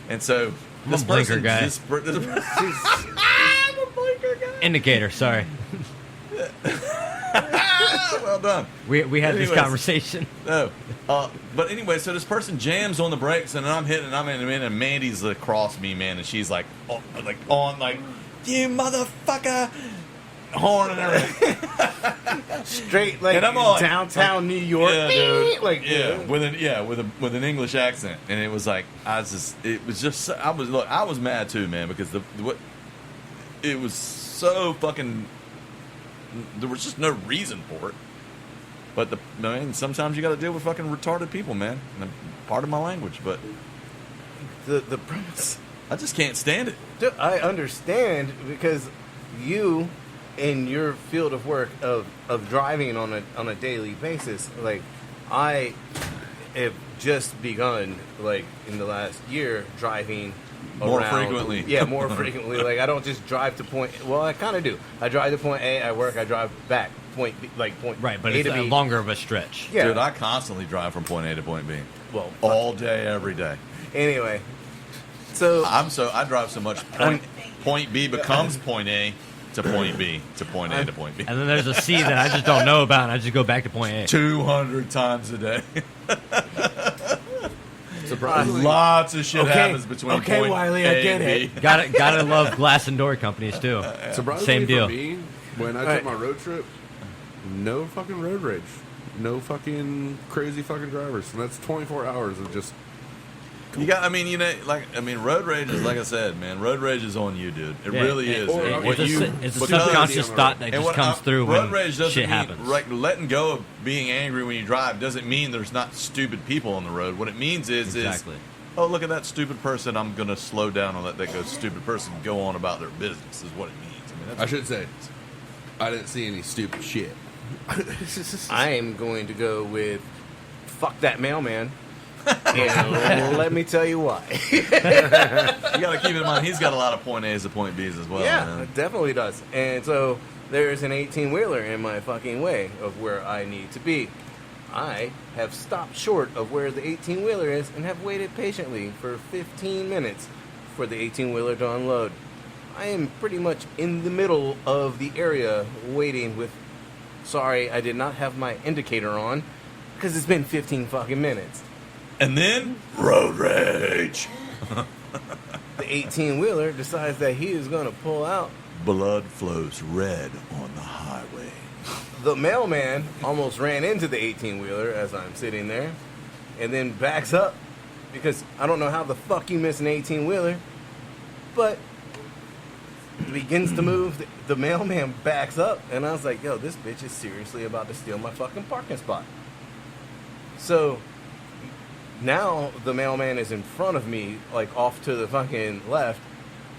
And so I'm a blinker guy. I'm a blinker guy. Indicator, sorry. Well done. We had this conversation. No, but anyway, so this person jams on the brakes, and I'm hitting, and Mandy's across me, man, and she's like, you motherfucker. Horn and everything, straight like and I'm all downtown New York, dude. like with an English accent, and it was like I was mad too, man, because it was so fucking. There was just no reason for it, but sometimes you got to deal with fucking retarded people, man. And part of my language, but the premise. I just can't stand it. Dude, I understand because you. In your field of work of driving on a daily basis, like I have just begun, like in the last year, driving more around, frequently. Yeah, more frequently. Like I don't just drive to point. Well, I kind of do. I drive to point A. I work. I drive back point B, like point right, but A it's to B. longer of a stretch. Yeah. Dude, I constantly drive from point A to point B. Well, all day, every day. Anyway, so I drive so much point B becomes point A. To point B, to point A, to point B. And then there's a C that I just don't know about, and I just go back to point A. 200 times a day. Surprisingly, lots of shit happens between point Wiley, A I get and B. it. Gotta love glass and door companies too. surprisingly Same deal. for me, when I took my road trip, no fucking road rage. No fucking crazy fucking drivers. And that's 24 hours of just... You got, road rage is, like I said, man, road rage is on you, dude. It really is. It's a subconscious thought that just comes through road when rage doesn't shit mean, happens. Like, letting go of being angry when you drive doesn't mean there's not stupid people on the road. What it means is, oh, look at that stupid person, I'm going to slow down and let that stupid person go on about their business is what it means. I should say, I didn't see any stupid shit. I am going to go with fuck that mailman. And let me tell you why. You got to keep in mind, he's got a lot of point A's to point B's as well. Yeah, man. it definitely does. And so there's an 18-wheeler in my fucking way of where I need to be. I have stopped short of where the 18-wheeler is and have waited patiently for 15 minutes for the 18-wheeler to unload. I am pretty much in the middle of the area waiting with... Sorry, I did not have my indicator on because it's been 15 fucking minutes. And then, road rage. The 18-wheeler decides that he is going to pull out. Blood flows red on the highway. The mailman almost ran into the 18-wheeler as I'm sitting there and then backs up because I don't know how the fuck you miss an 18-wheeler, but begins to move. The mailman backs up, and I was like, yo, this bitch is seriously about to steal my fucking parking spot. So now the mailman is in front of me, like off to the fucking left.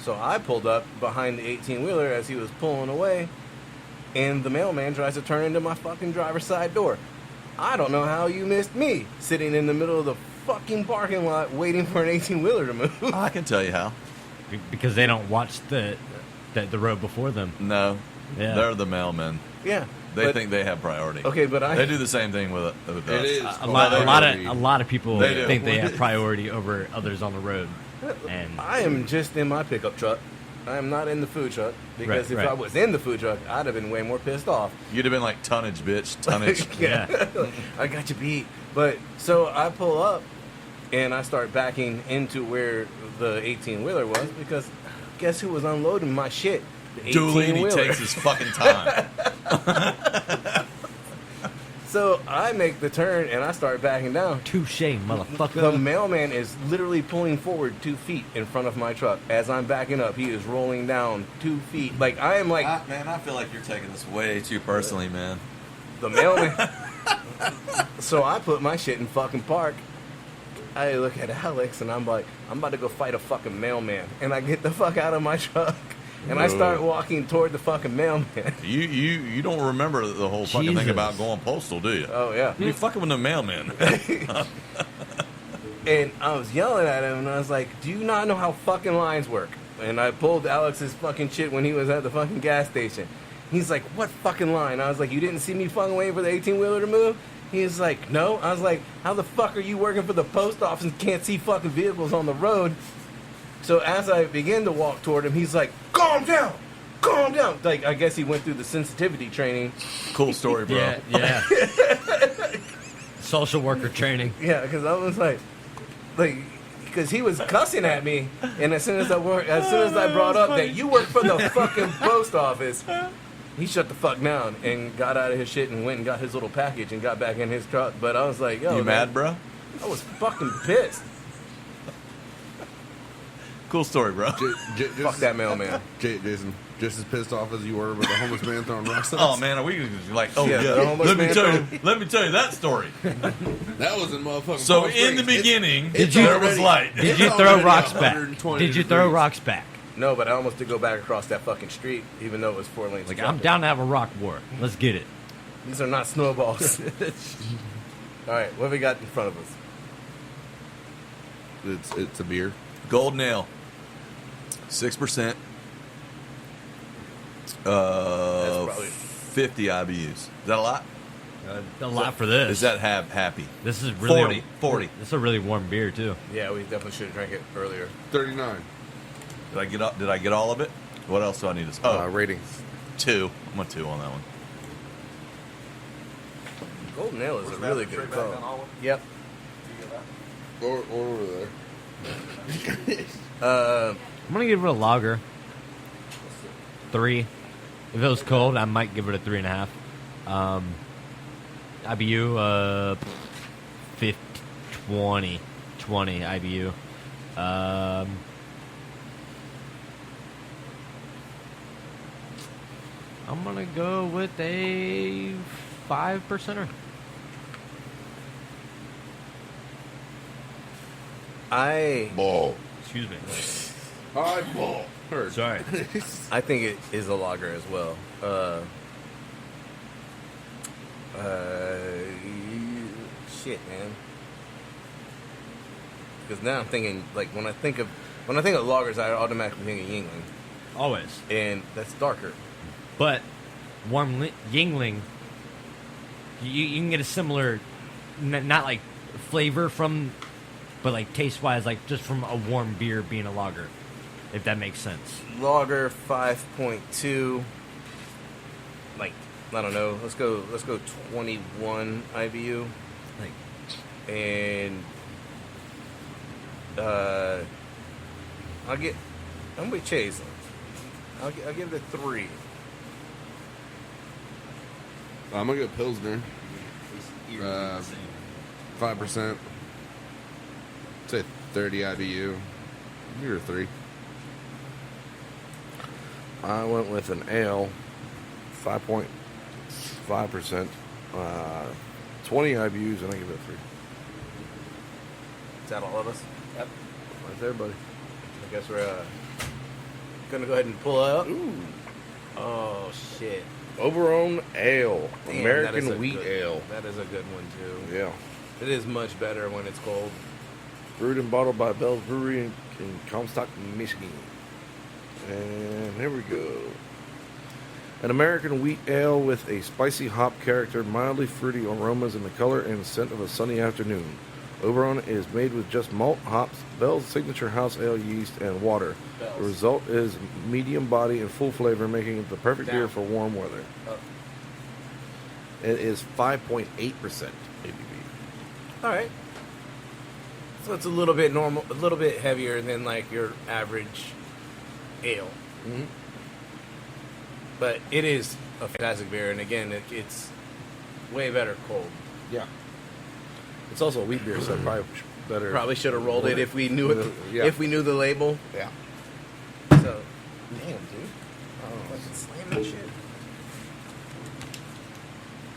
So I pulled up behind the 18-wheeler as he was pulling away, and the mailman tries to turn into my fucking driver's side door. I don't know how you missed me sitting in the middle of the fucking parking lot waiting for an 18-wheeler to move. I can tell you how. Because they don't watch the road before them. No, Yeah. they're the mailmen. Yeah. They think they have priority. Okay, but they do the same thing with us. It is. A lot of people They do. think they have priority over others on the road. And I am just in my pickup truck. I am not in the food truck, because Right, if right. I was in the food truck, I'd have been way more pissed off. You'd have been like tonnage, bitch, tonnage. Yeah. I got you beat. But so I pull up and I start backing into where the 18-wheeler was, because guess who was unloading my shit? The Dooley 18-wheeler. takes his fucking time. So I make the turn and I start backing down. touche, motherfucker. The mailman is literally pulling forward 2 feet in front of my truck. As I'm backing up, he is rolling down 2 feet. Like, I am like... Man, I feel like you're taking this way too personally, man. The mailman. So I put my shit in fucking park. I look at Alex and I'm like, I'm about to go fight a fucking mailman. And I get the fuck out of my truck and I start walking toward the fucking mailman. You don't remember the whole fucking thing Jesus. about going postal, do you? Oh yeah. You fucking with the mailman. And I was yelling at him and I was like, do you not know how fucking lines work? And I pulled Alex's fucking shit when he was at the fucking gas station. He's like, what fucking line? I was like, you didn't see me fucking waiting for the 18-wheeler to move? He's like, no. I was like, how the fuck are you working for the post office and can't see fucking vehicles on the road? So as I begin to walk toward him, he's like, calm down. Calm down. Like, I guess he went through the sensitivity training. Cool story, bro. Yeah. Social worker training. Yeah, because I was like, because he was cussing at me, and as soon as I brought up that you work for the fucking post office, he shut the fuck down and got out of his shit and went and got his little package and got back in his truck. But I was like, yo, You mad, bro? I was fucking pissed. Cool story, bro. Fuck that mailman. Jason, just as pissed off as you were with the homeless man throwing rocks at Oh us. man, are we like? Oh Yeah, yeah. the homeless Let me man tell you that story. That was in motherfucking. So Palm in the Springs. beginning, It's there already- was light. Did It's you throw already rocks back? 120 Did you throw degrees. rocks back? No, but I almost did go back across that fucking street, even though it was 4 lanes. Like, of I'm traffic. down to have a rock war. Let's get it. These are not snowballs. All right, what have we got in front of us? It's a beer. Gold nail, 6%. probably- 50 IBUs. Is that a lot? A lot for this. Is that happy? This is really 40. This is a really warm beer too. Yeah, we definitely should have drank it earlier. 39. Did I get all of it? What else do I need to? Oh, Ratings. 2. I'm a 2 on that one. Golden Nail is a really good call. Yep. Or over there. I'm gonna give it a lager. 3. If it was cold, I might give it a 3.5. IBU 50, 20 IBU. I'm gonna go with a 5%er. Ball. Excuse me. Ball. Heard. Sorry. I think it is a lager as well. Shit, man. Because now I'm thinking, like, when I think of lagers, I automatically think of Yingling, Always. and that's darker. But warm Yingling, you can get a similar, not like flavor from, but like taste wise, like just from a warm beer being a lager, if that makes sense. Lager 5.2. Like, I don't know. Let's go 21 IBU. Like, And I'm with Chase. I'll give it a 3. I'm gonna go Pilsner. 5%. Say 30 IBU. You're a 3. I went with an ale, 5.5%, 20 IBUs, and I give it a 3. Is that all of us? Yep. That's everybody. I guess we're gonna go ahead and pull up. Ooh. Oh shit. Oberon Ale, Damn, that is American a wheat good- ale. That is a good one too. Yeah. It is much better when it's cold. Brewed and bottled by Bell's Brewery in Comstock, Michigan. And here we go. An American wheat ale with a spicy hop character, mildly fruity aromas, and the color and scent of a sunny afternoon. Oberon is made with just malt, hops, Bell's signature house ale yeast, and water. Bell's. The result is medium body and full flavor, making it the perfect beer for warm weather. Oh. It is 5.8% ABV. All right. So it's a little bit normal, a little bit heavier than like your average ale. Mm-hmm. But it is a fantastic beer, and again, it's way better cold. Yeah. It's also a wheat beer, so probably better. Probably should have rolled it if we knew it. Yeah. If we knew the label. Yeah. So, damn, dude. Oh, fucking slam that shit.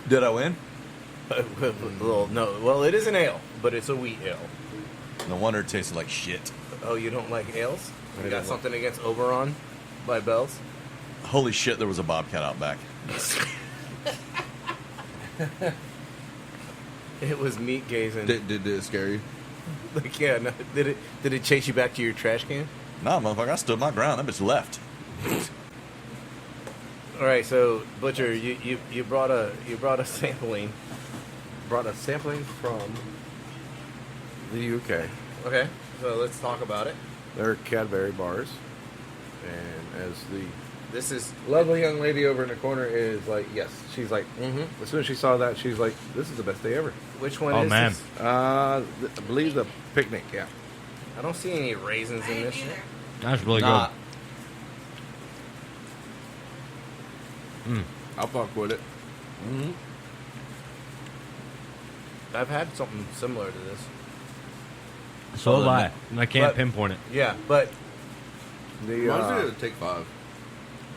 Did I win? Well, no. Well, it is an ale, but it's a wheat ale. No wonder it tasted like shit. Oh, you don't like ales? I You got don't something against Oberon by Bell's? Holy shit, there was a bobcat out back. It was meat gazing. Did it scare you? Like, yeah, no, did it chase you back to your trash can? Nah, motherfucker, I stood my ground. That bitch left. All right, so Butcher, you brought a sampling. Brought a sampling from the UK. Okay, so let's talk about it. They're Cadbury bars. And as the This is lovely young lady over in the corner is like, yes. She's like, mm-hmm. As soon as she saw that, she's like, this is the best day ever. which one? Oh, is man. this? I believe the picnic, yeah. I don't see any raisins I in didn't this. either. That's really Nah. good. I'll fuck with it. Mm-hmm. I've had something similar to this. So Other have than I. I can't but- pinpoint it. Yeah, but The Reminds me of Take 5.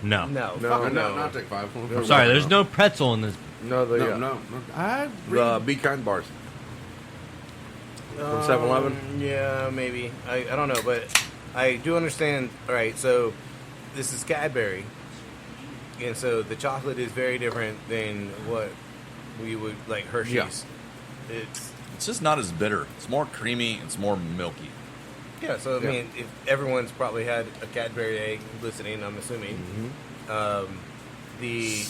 No. no, No, fucking No, no. not Take 5. I'm sorry, there's no pretzel in this. No. the Be Kind bars. From 7-Eleven? Yeah, maybe. I don't know, but I do understand. All right, so this is Cadbury, and so the chocolate is very different than what we would like Hershey's. Yeah. It's It's just not as bitter. It's more creamy. It's more milky. yeah. So I Yeah. mean, if everyone's probably had a Cadbury egg listening, I'm assuming. The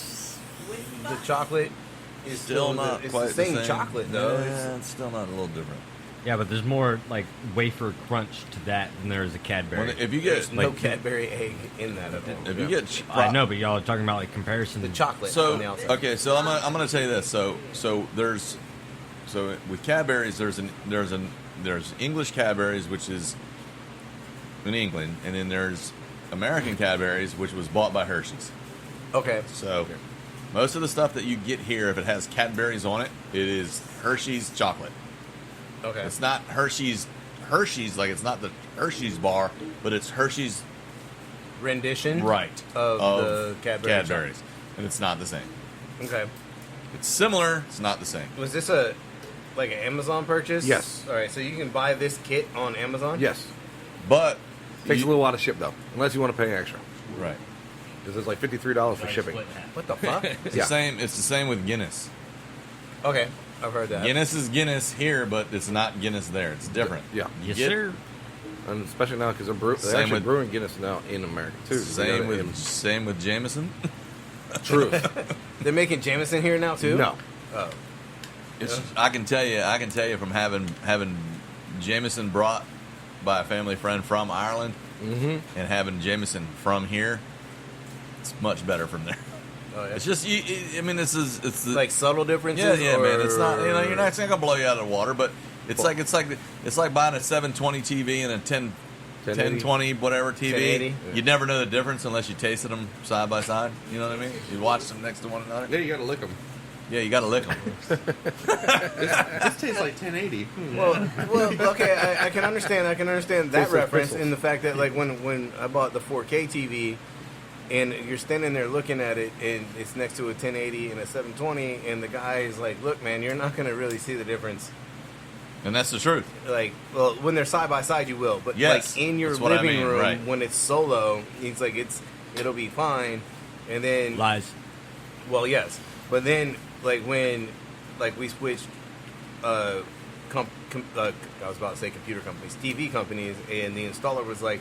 chocolate is Still the- not it's quite the same chocolate though. Yeah, it's still not a little different. Yeah, but there's more like wafer crunch to that than there is a Cadbury. If you There's get no like- Cadbury egg in that at all. if you get I know, but y'all are talking about like comparison. The chocolate on So the outside. okay, so I'm gonna tell you this. So with Cadbury's, there's English Cadbury's, which is in England, and then there's American Cadbury's, which was bought by Hershey's. Okay. So most of the stuff that you get here, if it has Cadbury's on it, it is Hershey's chocolate. Okay. It's not Hershey's, like it's not the Hershey's bar, but it's Hershey's rendition of the Cadbury Cadbury's, and it's not the same. Okay. It's similar. It's not the same. Was this an Amazon purchase? Yes. All right, so you can buy this kit on Amazon? Yes. But Takes you- a little while to ship, though. Unless you want to pay extra. right. Because it's like $53 for shipping. What the fuck? It's Yeah. the same. It's the same with Guinness. Okay, I've heard that. Guinness is Guinness here, but it's not Guinness there. It's different. Yeah. You yes, get- sir. And especially now because they're Same actually with- brewing Guinness now in America, too. Same in with Jameson. Truth. They're making Jameson here now too. No. Oh. It's, I can tell you from having Jameson brought by a family friend from Ireland Mm-hmm. and having Jameson from here. It's much better from there. Oh, yeah. It's just it's the, Like subtle differences. yeah, man. It's not or- you're not gonna blow you out of the water, but it's like buying a 720 TV and a 1020 whatever TV. 1080. You'd never know the difference unless you tasted them side by side. You know what I mean? You watch them next to one another. Yeah, you gotta lick them. Yeah, you got to lick them. This tastes like 1080. Well, okay, I can understand. I can understand that Tastes like reference crystals. in the fact that like when I bought the 4K TV, and you're standing there looking at it, and it's next to a 1080 and a 720, and the guy is like, "Look, man, you're not going to really see the difference." And that's the truth. Like, well, when they're side by side, you will, but Yes, like in your that's what I living mean, room, right. when it's solo, he's like, it'll be fine, and then Lies. well, yes, but then like when like we switched, I was about to say computer companies, TV companies, and the installer was like,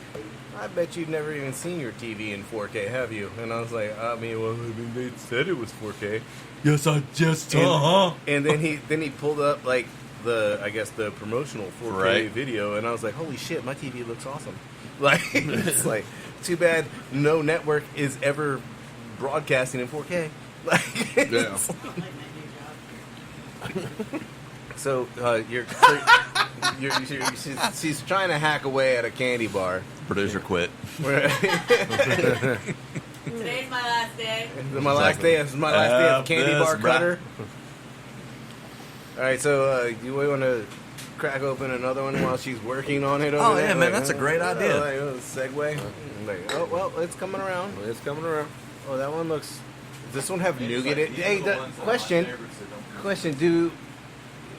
"I bet you've never even seen your TV in 4K, have you?" And I was like, "I mean, they said it was 4K." Yes, I just And then he pulled up like the promotional 4K Right. video, and I was like, "Holy shit, my TV looks awesome!" Like it's like too bad no network is ever broadcasting in 4K. Like, Yeah. so she's trying to hack away at a candy bar. Producer quit. Today's my last day. My last day. This is my last day of candy This, bar bruh. cutter. All right, so you want to crack open another one while she's working on it? Over Oh, there? yeah, man, that's a great idea. Like, segue. Like, oh well, it's coming around. It's coming around. Oh, that one looks. Does this one have nougat? Hey, question.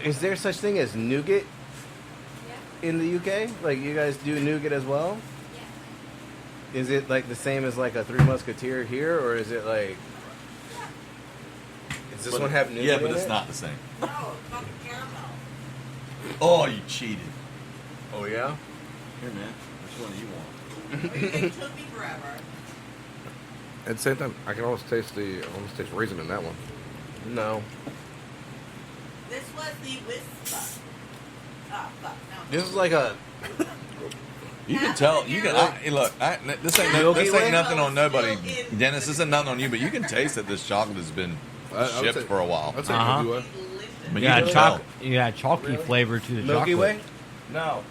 Is there such thing as nougat in the UK? Like, you guys do nougat as well? Yeah. Is it like the same as like a Three Musketeer here, or is it like? Does this one have nougat? Yeah, but in it's it? not the same. No, it's fucking caramel. Oh, you cheated. Oh yeah. Here, man. Which one do you want? It took me forever. At the same time, I can almost taste raisin in that one. No. This was the whisper. Oh, fuck. No. This is like a. You can tell. You can look. This ain't Milky Way? nothing on nobody, Dennis. This isn't nothing on you, but you can taste that this chocolate has been I would shipped say- for a while. I'd say Uh-huh. Milky Way. Delicious. I mean, You got can tell. you got chalky flavor to the Milky chocolate. Way? No.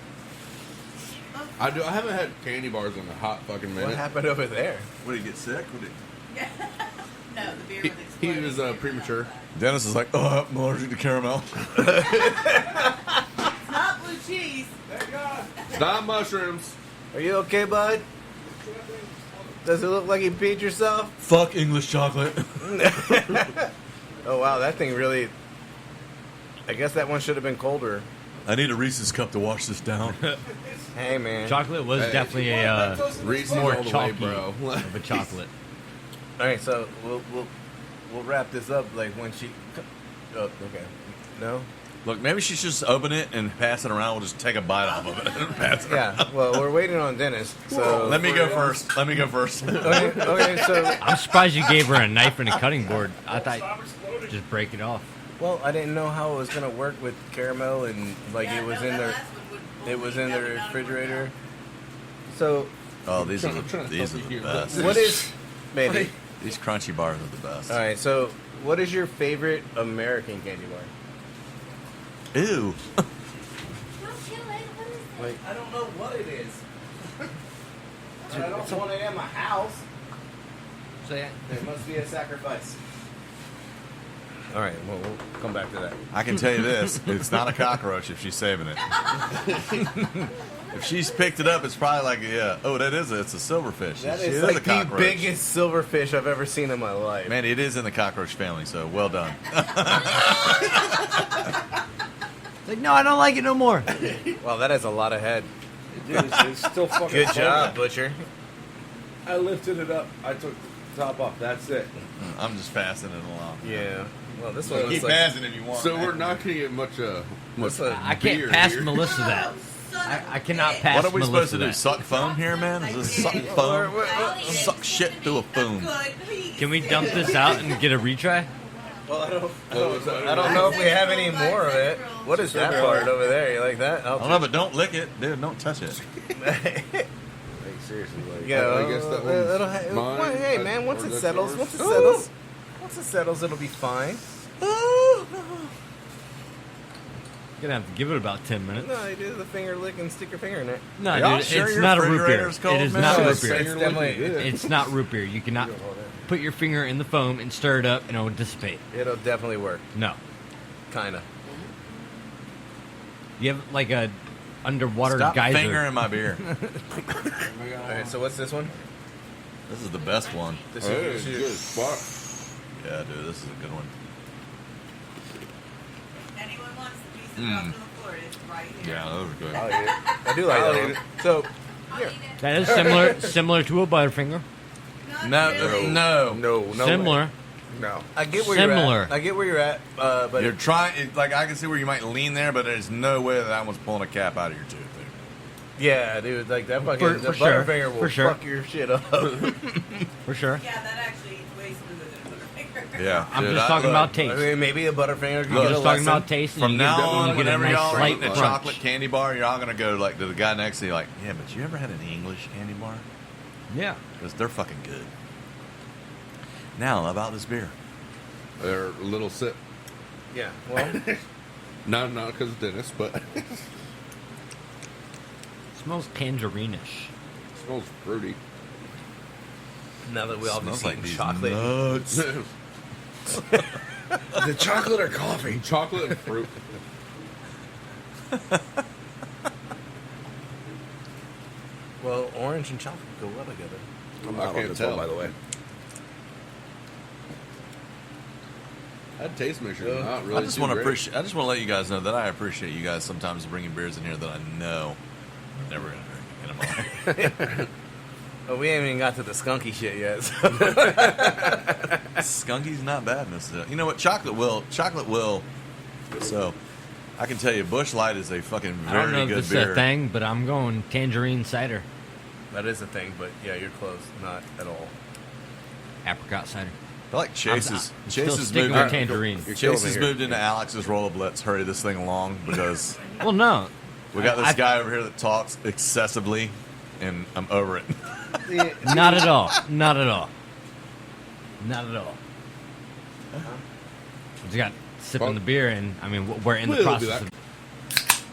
I haven't had candy bars in a hot fucking What minute. happened over there? What did he get sick? No, the beer He, was he exploding. was premature. Dennis is like, oh, I'm allergic to caramel. Not blue cheese. It's not mushrooms. Are you okay, bud? Does it look like you peed yourself? Fuck English chocolate. Oh wow, that thing really. I guess that one should have been colder. I need a Reese's cup to wash this down. Hey man. Chocolate was Hey. definitely a Reese's more all the way, chalky bro. of a chocolate. All right, so we'll wrap this up like when she. Oh, okay. No. Look, maybe she should just open it and pass it around. We'll just take a bite off of it and pass it around. Yeah. Well, we're waiting on Dennis. So Let me go first. Okay. So I'm surprised you gave her a knife and a cutting board. I thought just break it off. well, I didn't know how it was gonna work with caramel and like Yeah, it was no, in that the last one would it was in the that would not have worked refrigerator. So Oh, these are I'm trying to the fuck you here. best. what is maybe? These crunchy bars are the best. All right. So what is your favorite American candy bar? Ew. Don't kill it. What is it? Like I don't know what it is. I don't want it in my house. Say There must be a sacrifice. All right, well, we'll come back to that. I can tell you this: it's not a cockroach if she's saving it. If she's picked it up, it's probably like, yeah. Oh, it's a silverfish. That It is a like the cockroach. biggest silverfish I've ever seen in my life. Man, it is in the cockroach family, so well done. like, no, I don't like it no more. Wow, that has a lot of head. Dude, it's still fucking Good funny. job, Butcher. I lifted it up. I took the top off. That's it. I'm just passing it along. Yeah. Well, this one Keep looks like... passing if you want. So man. we're not going to get much What's a- I can't beer pass here. Melissa that. I cannot pass What are we Melissa supposed to do? that. Suck foam here, man? Is this suck foam? Suck shit through a foam. Can we dump this out and get a retry? Well, I don't know if we have any more of it. What is that part over there? You like that? I don't know, but don't lick it. Dude, don't touch it. Like, seriously. Like, Yeah, I guess that one's it'll ha- mine. well, hey, man, once Or it that's settles, yours. once it settles, it'll be fine. You're gonna have to give it about 10 minutes. No, you do the finger lick and stick your finger in it. No, Y'all dude, sure it's your not a root beer. refrigerator's cold, It is man? not No, root it's beer. definitely It's not root beer. You cannot put your finger in the foam and stir it up, and it will dissipate. It'll definitely work. No, Kinda. you have like a underwater Stop geyser. fingering my beer. All right, so what's this one? This is the best one. This Hey, is good spot. Yeah, dude, this is a good one. Anyone wants the piece of dropped on the floor, it's right here. Yeah, those are good. I'll eat it. I do like that one. So, I'll here. eat it. That is similar to a Butterfinger. No, Really. no. No Similar. way. No. I get where you're Similar. at. I get where you're at, but You're trying, like, I can see where you might lean there, but there's no way that one's pulling a cap out of your tooth, dude. yeah, dude, like that fucking For the sure. Butterfinger will For sure. fuck your shit up. For sure. Yeah, that actually is way smoother than a Butterfinger. Yeah. I'm dude, just talking about taste. I mean, maybe a Butterfinger could I'm get a just talking lesson. about taste. And From you now get, on, you get a whenever nice y'all slight eat a crunch. chocolate candy bar, y'all gonna go like to the guy next to you, like, yeah, but you ever had an English candy bar? Yeah. Because they're fucking good. Now about this beer. They're a little sip. Yeah, well, Not because of Dennis, but Smells tangerine-ish. smells fruity. now that we all Smells just like eating these chocolate. nuts. The chocolate or coffee? Chocolate and fruit. Well, orange and chocolate go well together. I'm I not on can't this tell, one. by the way. That taste mixture is Yeah. not really I just too want to great. appreciate. I just want to let you guys know that I appreciate you guys sometimes bringing beers in here that I know I'm never gonna drink in my life. Oh, we ain't even got to the skunky shit yet. So. Skunky's not bad necessarily. You know what? Chocolate will. So I can tell you, Busch Light is a fucking I don't know very if good this is beer. a thing, but I'm going tangerine cider. That is a thing, but yeah, you're close. Not at all. Apricot cider. I feel like Chase I'm is still Chase has sticking moved. with tangerine. You're Chase killing has me moved into Alex's Rollerblitz. Hurry this thing along because Well, no. we got this I- guy over here that talks excessively, and I'm over it. Not at all. Not at all. Not at all. We just got sipping the beer, and I mean, we're in the We'll do process that.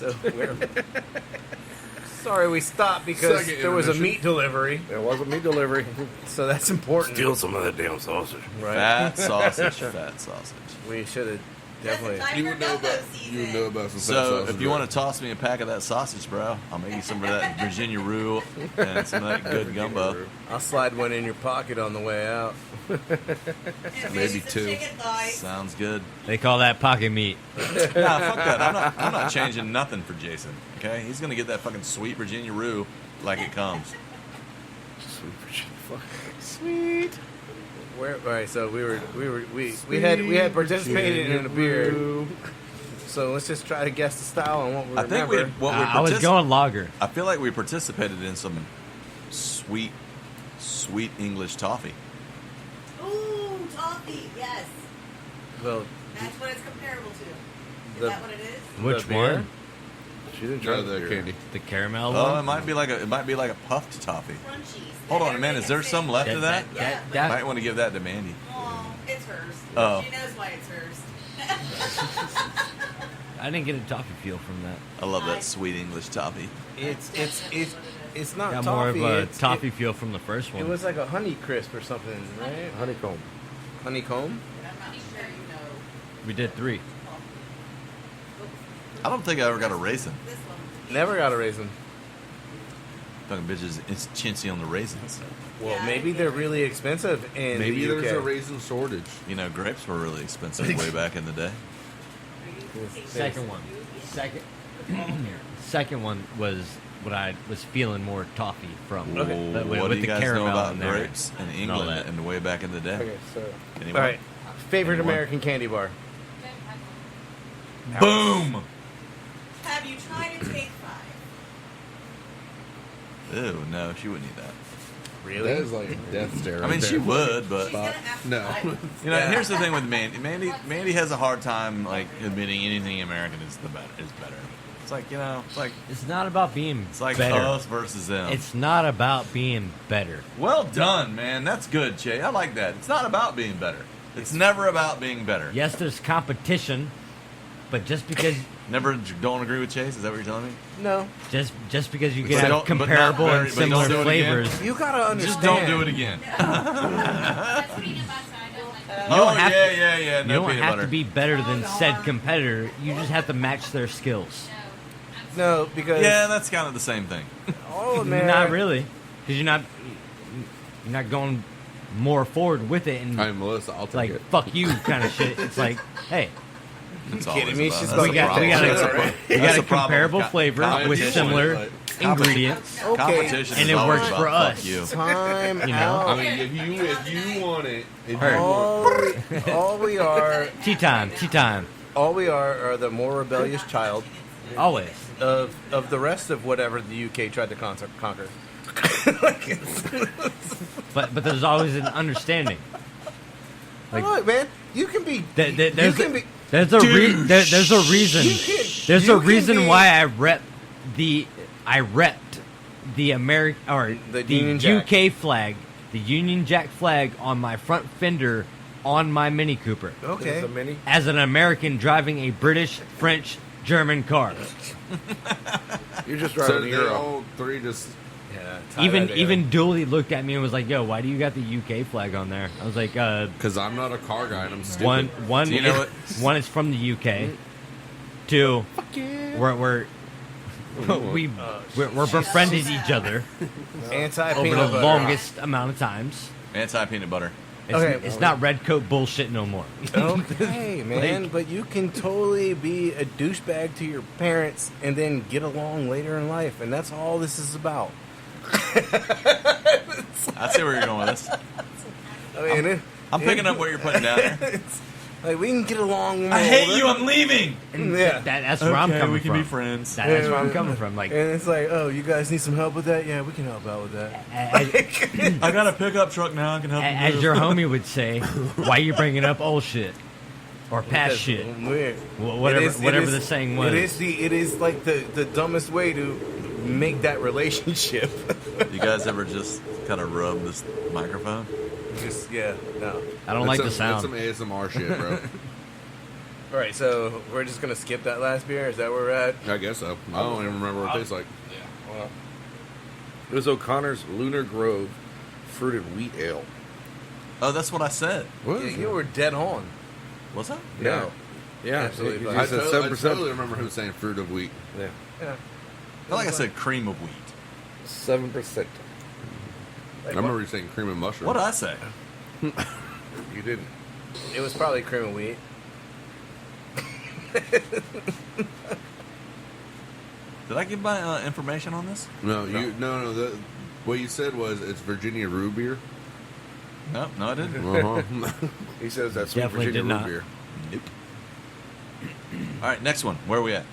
of. So we're sorry we stopped because Second there was a intermission. meat delivery. There wasn't meat delivery. So that's important. Steal some of that damn sausage. Right? Fat sausage, fat sausage. We should have definitely. You would know about some fat So sausage, if you want right? to toss me a pack of that sausage, bro, I'll make you some of that Virginia Roux and some of that good gumbo. I'll slide one in your pocket on the way out. Maybe two. Sounds good. They call that pocket meat. Nah, fuck that. I'm not changing nothing for Jason. Okay, he's gonna get that fucking sweet Virginia Roux like it comes. Sweet. Where? All right. So we had participated in a beer. So let's just try to guess the style and what we I think we remember. I was going lager. I feel like we participated in some sweet English toffee. Ooh, toffee, yes. Well, That's what it's comparable to. Is The- that what it is? Which The beer? one? She didn't try Try the beer. candy. The caramel Oh, it one? might be like a puffed toffee. Crunchy. Hold on a minute. Is there some left of that? Yeah, Might want to give that to Mandy. Oh, it's hers. Oh. She knows why it's hers. I didn't get a toffee feel from that. I love that sweet English toffee. it's not Got toffee. more of a it's- toffee feel from the first one. It was like a honey crisp or something, right? Honeycomb. Honeycomb. But I'm not sure you know. We did 3. I don't think I ever got a raisin. This one. Never got a raisin. Fucking bitches, it's chintzy on the raisins. Well, Yeah, maybe they're really expensive in Maybe the UK. there's a raisin shortage. You know, grapes were really expensive way back in the day. Second one. Second one was what I was feeling more toffee from. Okay. But What with do you the guys know caramel about in there grapes in and all England that. and way back in the day? Okay, so Anyone? all right. Favorite Anyone? American candy bar. Boom! Have you tried a Take 5? Ew, no, she wouldn't eat that. Really? That is like a death stare. I right mean, there. she would, but She's gonna have to No. try it. you know, Yeah. here's the thing with Mandy. Mandy has a hard time like admitting anything American is better. It's like, you know, It's not about being it's like better. us versus them. It's not about being better. Well done, man. That's good, Jay. I like that. It's not about being better. It's never about being better. Yes, there's competition, but just because Never don't agree with Chase? Is that what you're telling me? No. just because you But can have don't- but not comparable very- and but don't similar do it again? flavors, You gotta understand. Just don't do it again. That's peanut butter. I don't like that. You don't Oh, have yeah, to- yeah, yeah. you No don't peanut have butter. to be better than said competitor. You just have to match their skills. No, because Yeah, that's kind of the same thing. all America. Not really, because you're not going more forward with it, and Hey, Melissa, I'll take like it. fuck you kind of shit. It's like, hey, It's kidding always me? about- She's that's about the to get problem. that That's shit the pro- right. we that's got the a problem. comparable Co- flavor with competition. similar ingredients, Okay. Competition and is it always works about for fuck us. You. Time You know? out. I mean, if you want it, if you Heard. want all we are, tea time, all we are the more rebellious child always. of the rest of whatever the UK tried to conquer. But there's always an understanding. Like, Look, man, you can be. There's you can be. There's a reason. There's a reason why I repped the American or The the Union Jack. UK flag, the Union Jack flag on my front fender on my Mini Cooper. Okay. It's a mini. As an American driving a British, French, German car, You're just so driving they a Euro. all three just. Yeah, tie that together. even Dooley looked at me and was like, "Yo, why do you got the UK flag on there?" I was like, Because I'm not a car guy and I'm stupid. One, Do you know one is from the UK. Two, we're befriended each other anti over peanut the butter. longest amount of times. Anti-peanut butter. It's not red coat bullshit no more. Okay, man, but you can totally be a douchebag to your parents and then get along later in life, and that's all this is about. I see where you're going with this. I mean, I'm picking up what you're putting down there. it's like we can get along. When I we're hate older. you. I'm leaving. And Yeah. that's where I'm coming we can from. be friends. That's where I'm coming from. Like, And it's like, oh, you guys need some help with that? Yeah, we can help out with that. as, I got a pickup truck now. I can help you. as move. your homie would say, why you bringing up old shit or past shit? Weird. Whatever the saying was. It is like the dumbest way to make that relationship. You guys ever just kind of rub this microphone? Just no. I don't like the That's sound. some ASMR shit, bro. All right, so we're just gonna skip that last beer. Is that where we're at? I guess so. I don't even remember what it tastes like. Well, It was O'Connor's Lunar Grove Fruited Wheat Ale. Oh, that's what I said. What? you were dead on. What's that? No. Yeah, Absolutely. He I said totally, 7%. remember him saying fruit of wheat. Yeah. Yeah. I feel like I said cream of wheat. 7%. I remember you saying cream and mushroom. What did I say? You didn't. It was probably cream of wheat. Did I give my information on this? No, no. What you said was it's Virginia Roux beer. No, I didn't. Uh-huh. He says that's sweet Definitely Virginia did root not. beer. Nope. All right, next one. Where are we at?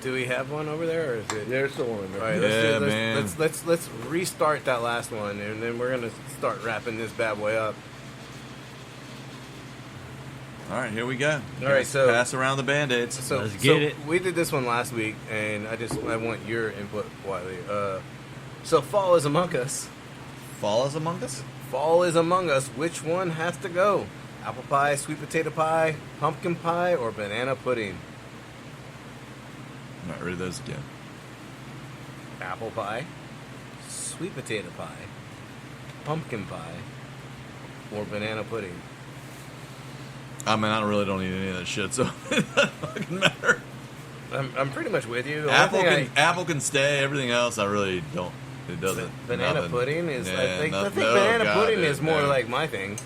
Do we have one over there, or is it? There's still one in All there. right, Yeah, let's, man. let's restart that last one, and then we're gonna start wrapping this bad boy up. All right, here we go. All right, so- pass around the band-aids. So, Let's get it. We did this one last week, and I want your input, Wiley. So fall is among us. Fall is among us. Fall is among us. Which one has to go? Apple pie, sweet potato pie, pumpkin pie, or banana pudding? All right, read those again. Apple pie, sweet potato pie, pumpkin pie, or banana pudding? I mean, I really don't eat any of that shit, so it doesn't fucking matter. I'm pretty much with you. The Apple only can apple can stay. Everything else, I really don't. It doesn't. banana nothing. pudding is. Yeah, I think nothing- banana God, pudding dude, is more no. like my thing.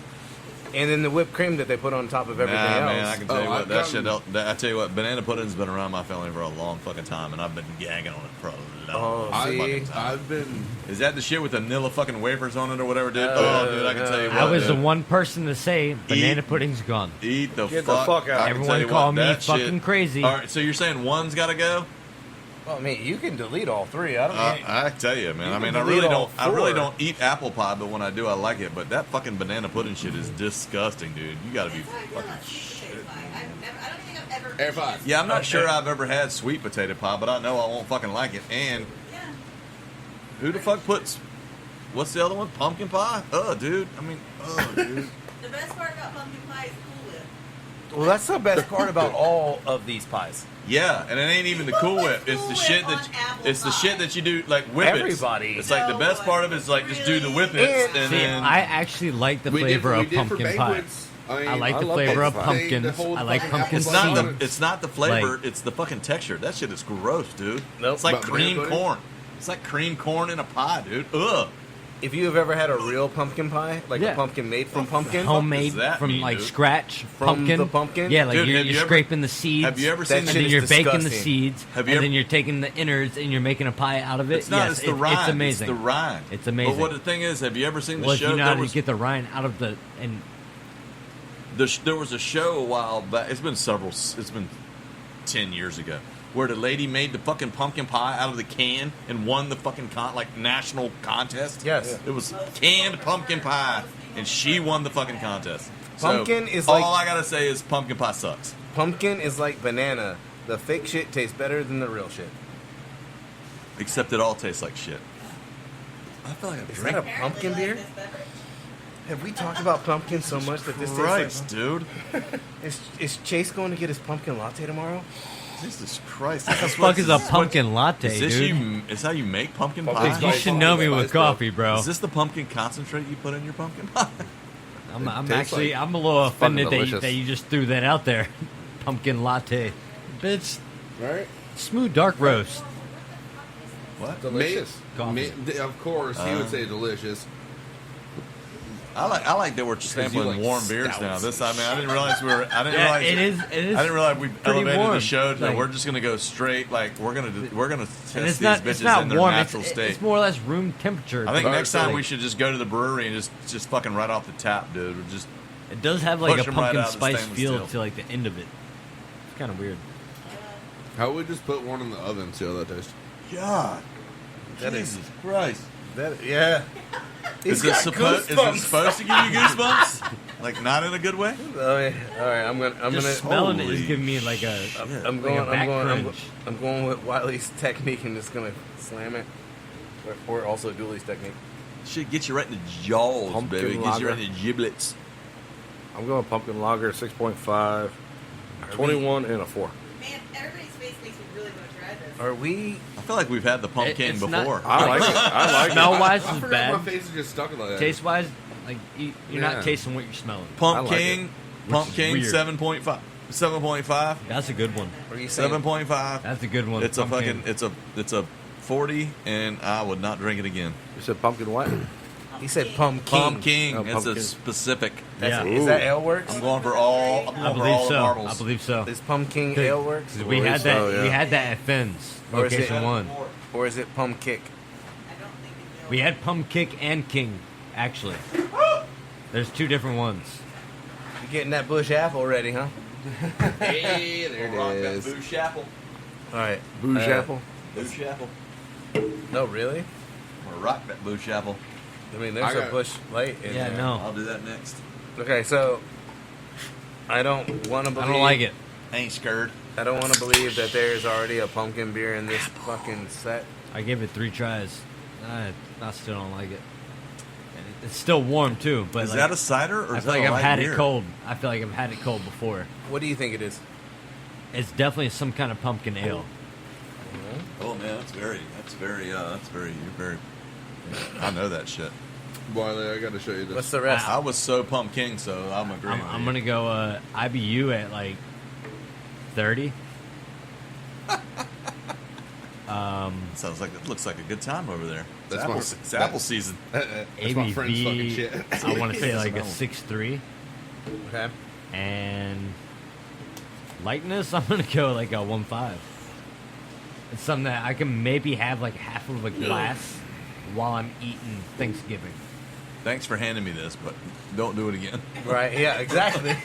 And then the whipped cream that they put on top of everything Nah, else. man, I can tell you Oh, what, I've that gotten- shit. I tell you what, banana pudding's been around my family for a long fucking time, and I've been gagging on it for a long Oh, see? fucking time. I've been. Is that the shit with the vanilla fucking wafers on it or whatever, dude? Oh, dude, I can tell you what. I was the dude. one person to say banana Eat. pudding's gone. Eat the Get the fuck, fuck out. I can Everyone tell you call what, me that fucking shit- crazy. All right, so you're saying one's got to go? Well, I mean, you can delete all three. I don't. I tell you, man. You I mean, can I really delete all don't. I really four. don't eat apple pie, but when I do, I like it. But that fucking banana pudding shit is disgusting, dude. You got to be That's how I feel fucking. about sweet potato pie. I don't think I've ever. Air five. Yeah, I'm not sure I've ever had sweet potato pie, but I know I won't fucking like it. And Yeah. who the fuck puts? What's the other one? Pumpkin pie? Oh, dude. I mean, oh, dude. The best part about pumpkin pie is Cool Whip. Well, that's the best part about all of these pies. Yeah, and it ain't even the Cool Whip. It's the shit on that apple it's the pie. shit that you do like whippets. Everybody. It's like the best part of it is like just do the whippets And- and See, then I actually like the We flavor did, of we did for pumpkin pie. banquets. I like the love flavor of pumpkin pie. pumpkins. The whole I like fucking pumpkin apple seeds. cider. It's not the flavor. Like- It's the fucking texture. That shit is gross, dude. Nope. It's like But cream banana pudding? corn. It's like cream corn in a pie, dude. Ugh. If you have ever had a real pumpkin pie, like Yeah. a pumpkin made from pumpkin, Homemade does that from mean, like dude? scratch From pumpkin. the pumpkin? Yeah, like Dude, you're, have you you're ever- scraping the seeds. have you ever That seen and shit then is you're baking the disgusting. seeds, Have you and ever- then you're taking the innards and you're making a pie out of it. It's not. Yes, it's the rind. It's amazing. It's the rind. It's amazing. But what the thing is, have you ever seen the Well, if show? you know There how was, to get the rind out of the and there was a show a while back. It's been 10 years ago, where the lady made the fucking pumpkin pie out of the can and won the fucking national contest. Yes. It was canned pumpkin pie, and she won the fucking contest. Pumpkin so is all like- I gotta say is pumpkin pie sucks. pumpkin is like banana. The fake shit tastes better than the real shit. Except it all tastes like shit. I feel like I'm Is that drinking. a pumpkin beer? Have we talked about pumpkin so much that this Christ, tastes dude. like... Is Chase going to get his pumpkin latte tomorrow? Jesus Christ. what the fuck is a pumpkin latte, Is this dude? is how you make pumpkin Pumpkin pie? You should know me with coffee, bro. Is this the pumpkin concentrate you put in your pumpkin pie? I'm tastes actually like- I'm a little fucking offended delicious. that you just threw that out there. Pumpkin latte, bitch. Right? Smooth dark roast. What? Delicious. Coffee. Of course, he would say delicious. I like that we're sampling like warm beers stouts now. and This I didn't realize we were. I didn't Yeah, realize it is. It is. I didn't realize we pretty elevated warm. the show. That Like- we're just gonna go straight. Like we're gonna test And these it's not. bitches It's not in their warm. natural It's, state. it's more or less room temperature. I think Alright, next time so- we should just go to the brewery and just fucking right off the tap, dude. We're just It does have like Push a 'em right pumpkin out of the spice stainless feel steel. to like the end of it. It's kind of weird. How would we just put one in the oven, see how that tastes? God. That is- Jesus Christ. Yeah. Is it supposed to give you goosebumps? Like not in a good way? Oh, yeah. All right, I'm gonna. Just smelling it holy is giving me like a. I'm like a back cringe. I'm going with Wiley's technique and just gonna slam it, or also Dooley's technique. Shit gets you right in the jaws, Pumpkin baby. It gets you right lager. in the giblets. I'm going pumpkin lager 6.5, 21 and a 4. Man, everybody's face makes me really want to try this. Are we? I feel like we've had the pumpkin It's not- before. I like it. I like it. Smell wise I is forgot bad. my face is just stuck like that. Taste wise, like you're Yeah. not tasting what you're smelling. Pump I like King, Which Pump is King, weird. 7.5, 7.5, That's a good one. Are you saying? 7.5. That's a good one. It's a Pumpkin. fucking, it's a 40, and I would not drink it again. You said pumpkin what? He said pumpkin. Pump King, Oh, it's pumpkin. a specific. Yeah. Is that Ale Works? I'm going for all. I'm I going for believe all the so. marbles. I believe so. Is pumpkin Good. Ale Works? 'Cause we had that. so, yeah. We had that at Finn's Or is it- location one. Or is it Pump Kick? I don't think they know. We had Pump Kick and King actually. There's two different ones. You getting that Busch apple ready, huh? Hey, there it is. Busch apple. All right. Busch apple? Busch apple. No, really? I'm gonna rock that Busch apple. I mean, there's I a got- Busch Light in Yeah, there. no, I'll do that next. Okay, so I don't want to I believe. don't like it. I ain't scared. I don't want to believe that there's already a pumpkin beer in this fucking set. I gave it 3 tries. I still don't like it. And it's still warm too, but Is like, that a cider or I is feel that like a I've light had beer? it cold. I feel like I've had it cold before. What do you think it is? It's definitely some kind of pumpkin ale. Oh man, you're very. I know that shit. Wiley, I got to show you this. What's the rest? I was so Pump King, so I'm agreeing. I'm gonna go IBU at like 30. Sounds like it looks like a good time over there. That's It's apple season. That's my friend's fucking shit. I want to say like a Smell. 6.3. Okay. And lightness, I'm gonna go like a 1.5. It's something that I can maybe have like half of a glass while I'm eating Thanksgiving. Thanks for handing me this, but don't do it again. Right. Yeah. Exactly.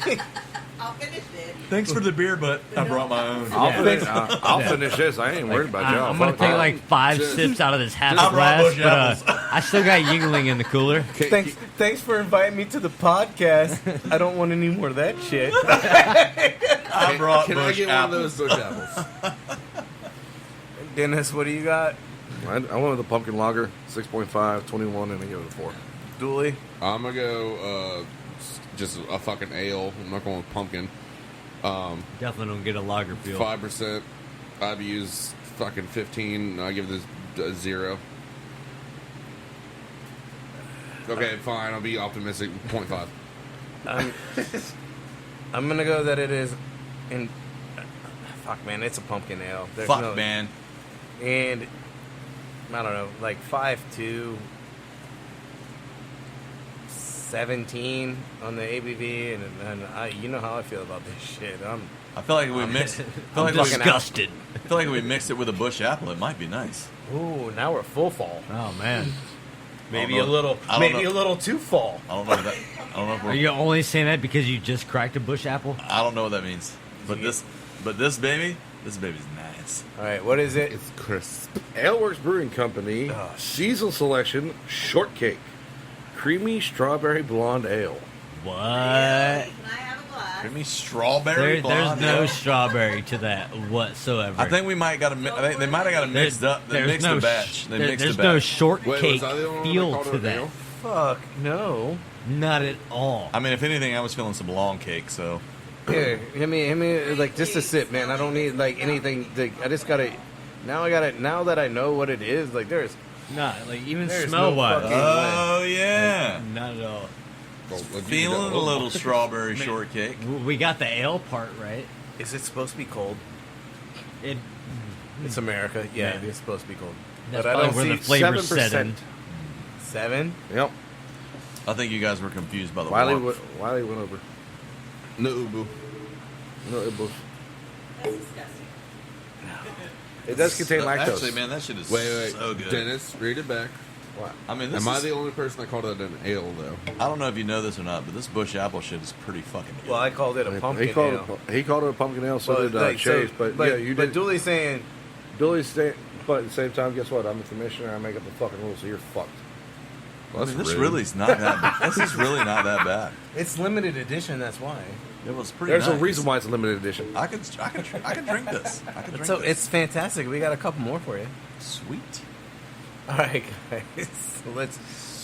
I'll finish it. Thanks for the beer, but I brought my own. I'll finish this. I ain't worried about y'all. I'm gonna Fuck take that. like 5 Just- sips out of this half I brought glass, Busch but apples. I still got Yingling in the cooler. Thanks for inviting me to the podcast. I don't want any more of that shit. I brought Can I Busch get apples. one of those Busch apples? Dennis, what do you got? I went with the pumpkin lager, 6.5, 21, and I give it a 4. Dooley? I'm going to go just a fucking ale. I'm not going with pumpkin. Definitely don't get a lager feel. 5%. I've used fucking 15. I give this a 0. Okay, fine. I'll be optimistic. 0.5. I'm gonna go that it is in. Fuck, man, it's a pumpkin ale. There's Fuck, man. And I don't know, like 5.2, 17 on the ABV, and you know how I feel about this shit. I feel like we mixed. I'm disgusted. I feel like we mixed it with a Busch apple. It might be nice. Ooh, now we're full fall. Oh man. Maybe a little too fall. I don't know. I don't know. If Are you only saying that because you just cracked a Busch apple? I don't know what that means. But this baby's nice. All right, what is it? It's crisp. Aleworks Brewing Company, seasonal selection, Shortcake, creamy strawberry blonde ale. What? Can I have a glass? Creamy strawberry blonde. There's no ale? strawberry to that whatsoever. I think we might got to. They might have got it mixed up. They mixed the batch. They mixed the There's batch. no shortcake Wait, was I the only one feel that called to it that. ale? Fuck, no. Not at all. I mean, if anything, I was feeling some long cake. So Here, hit me, like, just a sip, man. I don't need, like, anything. I just gotta, now that I know what it is, like, there's Like even There's smell no wise. fucking- oh yeah, Not at all. Well, like, you feeling can a go- little strawberry shortcake. We got the ale part right. Is it supposed to be cold? It. It's America. Yeah, Yeah. it's supposed to be cold. That's but I probably don't where the see flavors set 7%. in. 7. Yep. I think you guys were confused by the Wiley warmth. went over. No ubu. No, it was. That's disgusting. It does contain lactose. Actually, man, that shit is Wait. so good. Dennis, read it back. I mean, this Am I is, the only person that called it an ale, though? I don't know if you know this or not, but this Busch apple shit is pretty fucking good. Well, I called it a pumpkin He called ale. it a pumpkin ale. So But, did like, Chase. But yeah, you But did. Dooley's saying, But at the same time, guess what? I'm the commissioner. I make up the fucking rules, so you're fucked. I mean, this rude. really is not that bad. This is really not that bad. it's limited edition, that's why. It was pretty There's nice. a reason why it's a limited edition. I could drink this. I could drink So this. it's fantastic. We got a couple more for you. Sweet. All right, guys. So let's,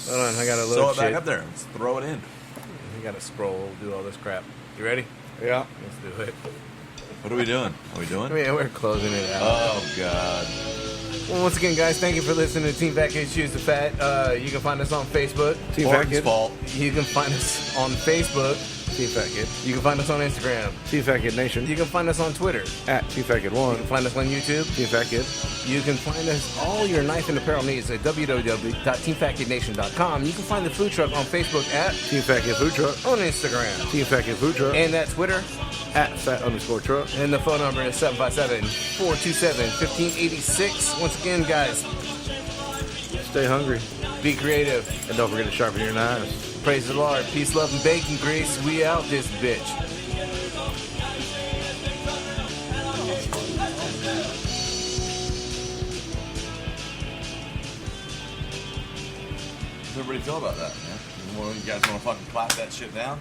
hold on, I got a Throw little it back shit. up there. Let's throw it in. We got to scroll, do all this crap. You ready? Yeah. Let's do it. What are we doing? Are we doing? Yeah, we're closing it out. Oh God. Well, once again, guys, thank you for listening to Team Fat Kids Choose the Fat. You can find us on Facebook. Team Fat Gordon's Kid. fault. You can find us on Facebook. Team Fat Kid. You can find us on Instagram. Team Fat Kid Nation. You can find us on Twitter. At Team Fat Kid You 1. can find us on YouTube. Team Fat Kid. You can find us all your knife and apparel needs at www.teamfatkidnation.com. You can find the food truck on Facebook at Team Fat Kid Food Truck. on Instagram Team Fat Kid Food Truck. and at Twitter. At Fat_Truck. And the phone number is 757-427-1586. Once again, guys, Stay hungry. be creative. And don't forget to sharpen your knives. Praise the Lord. Peace, love, and bacon grease. We out this bitch. How does everybody feel about that, man? You guys want to fucking clap that shit down?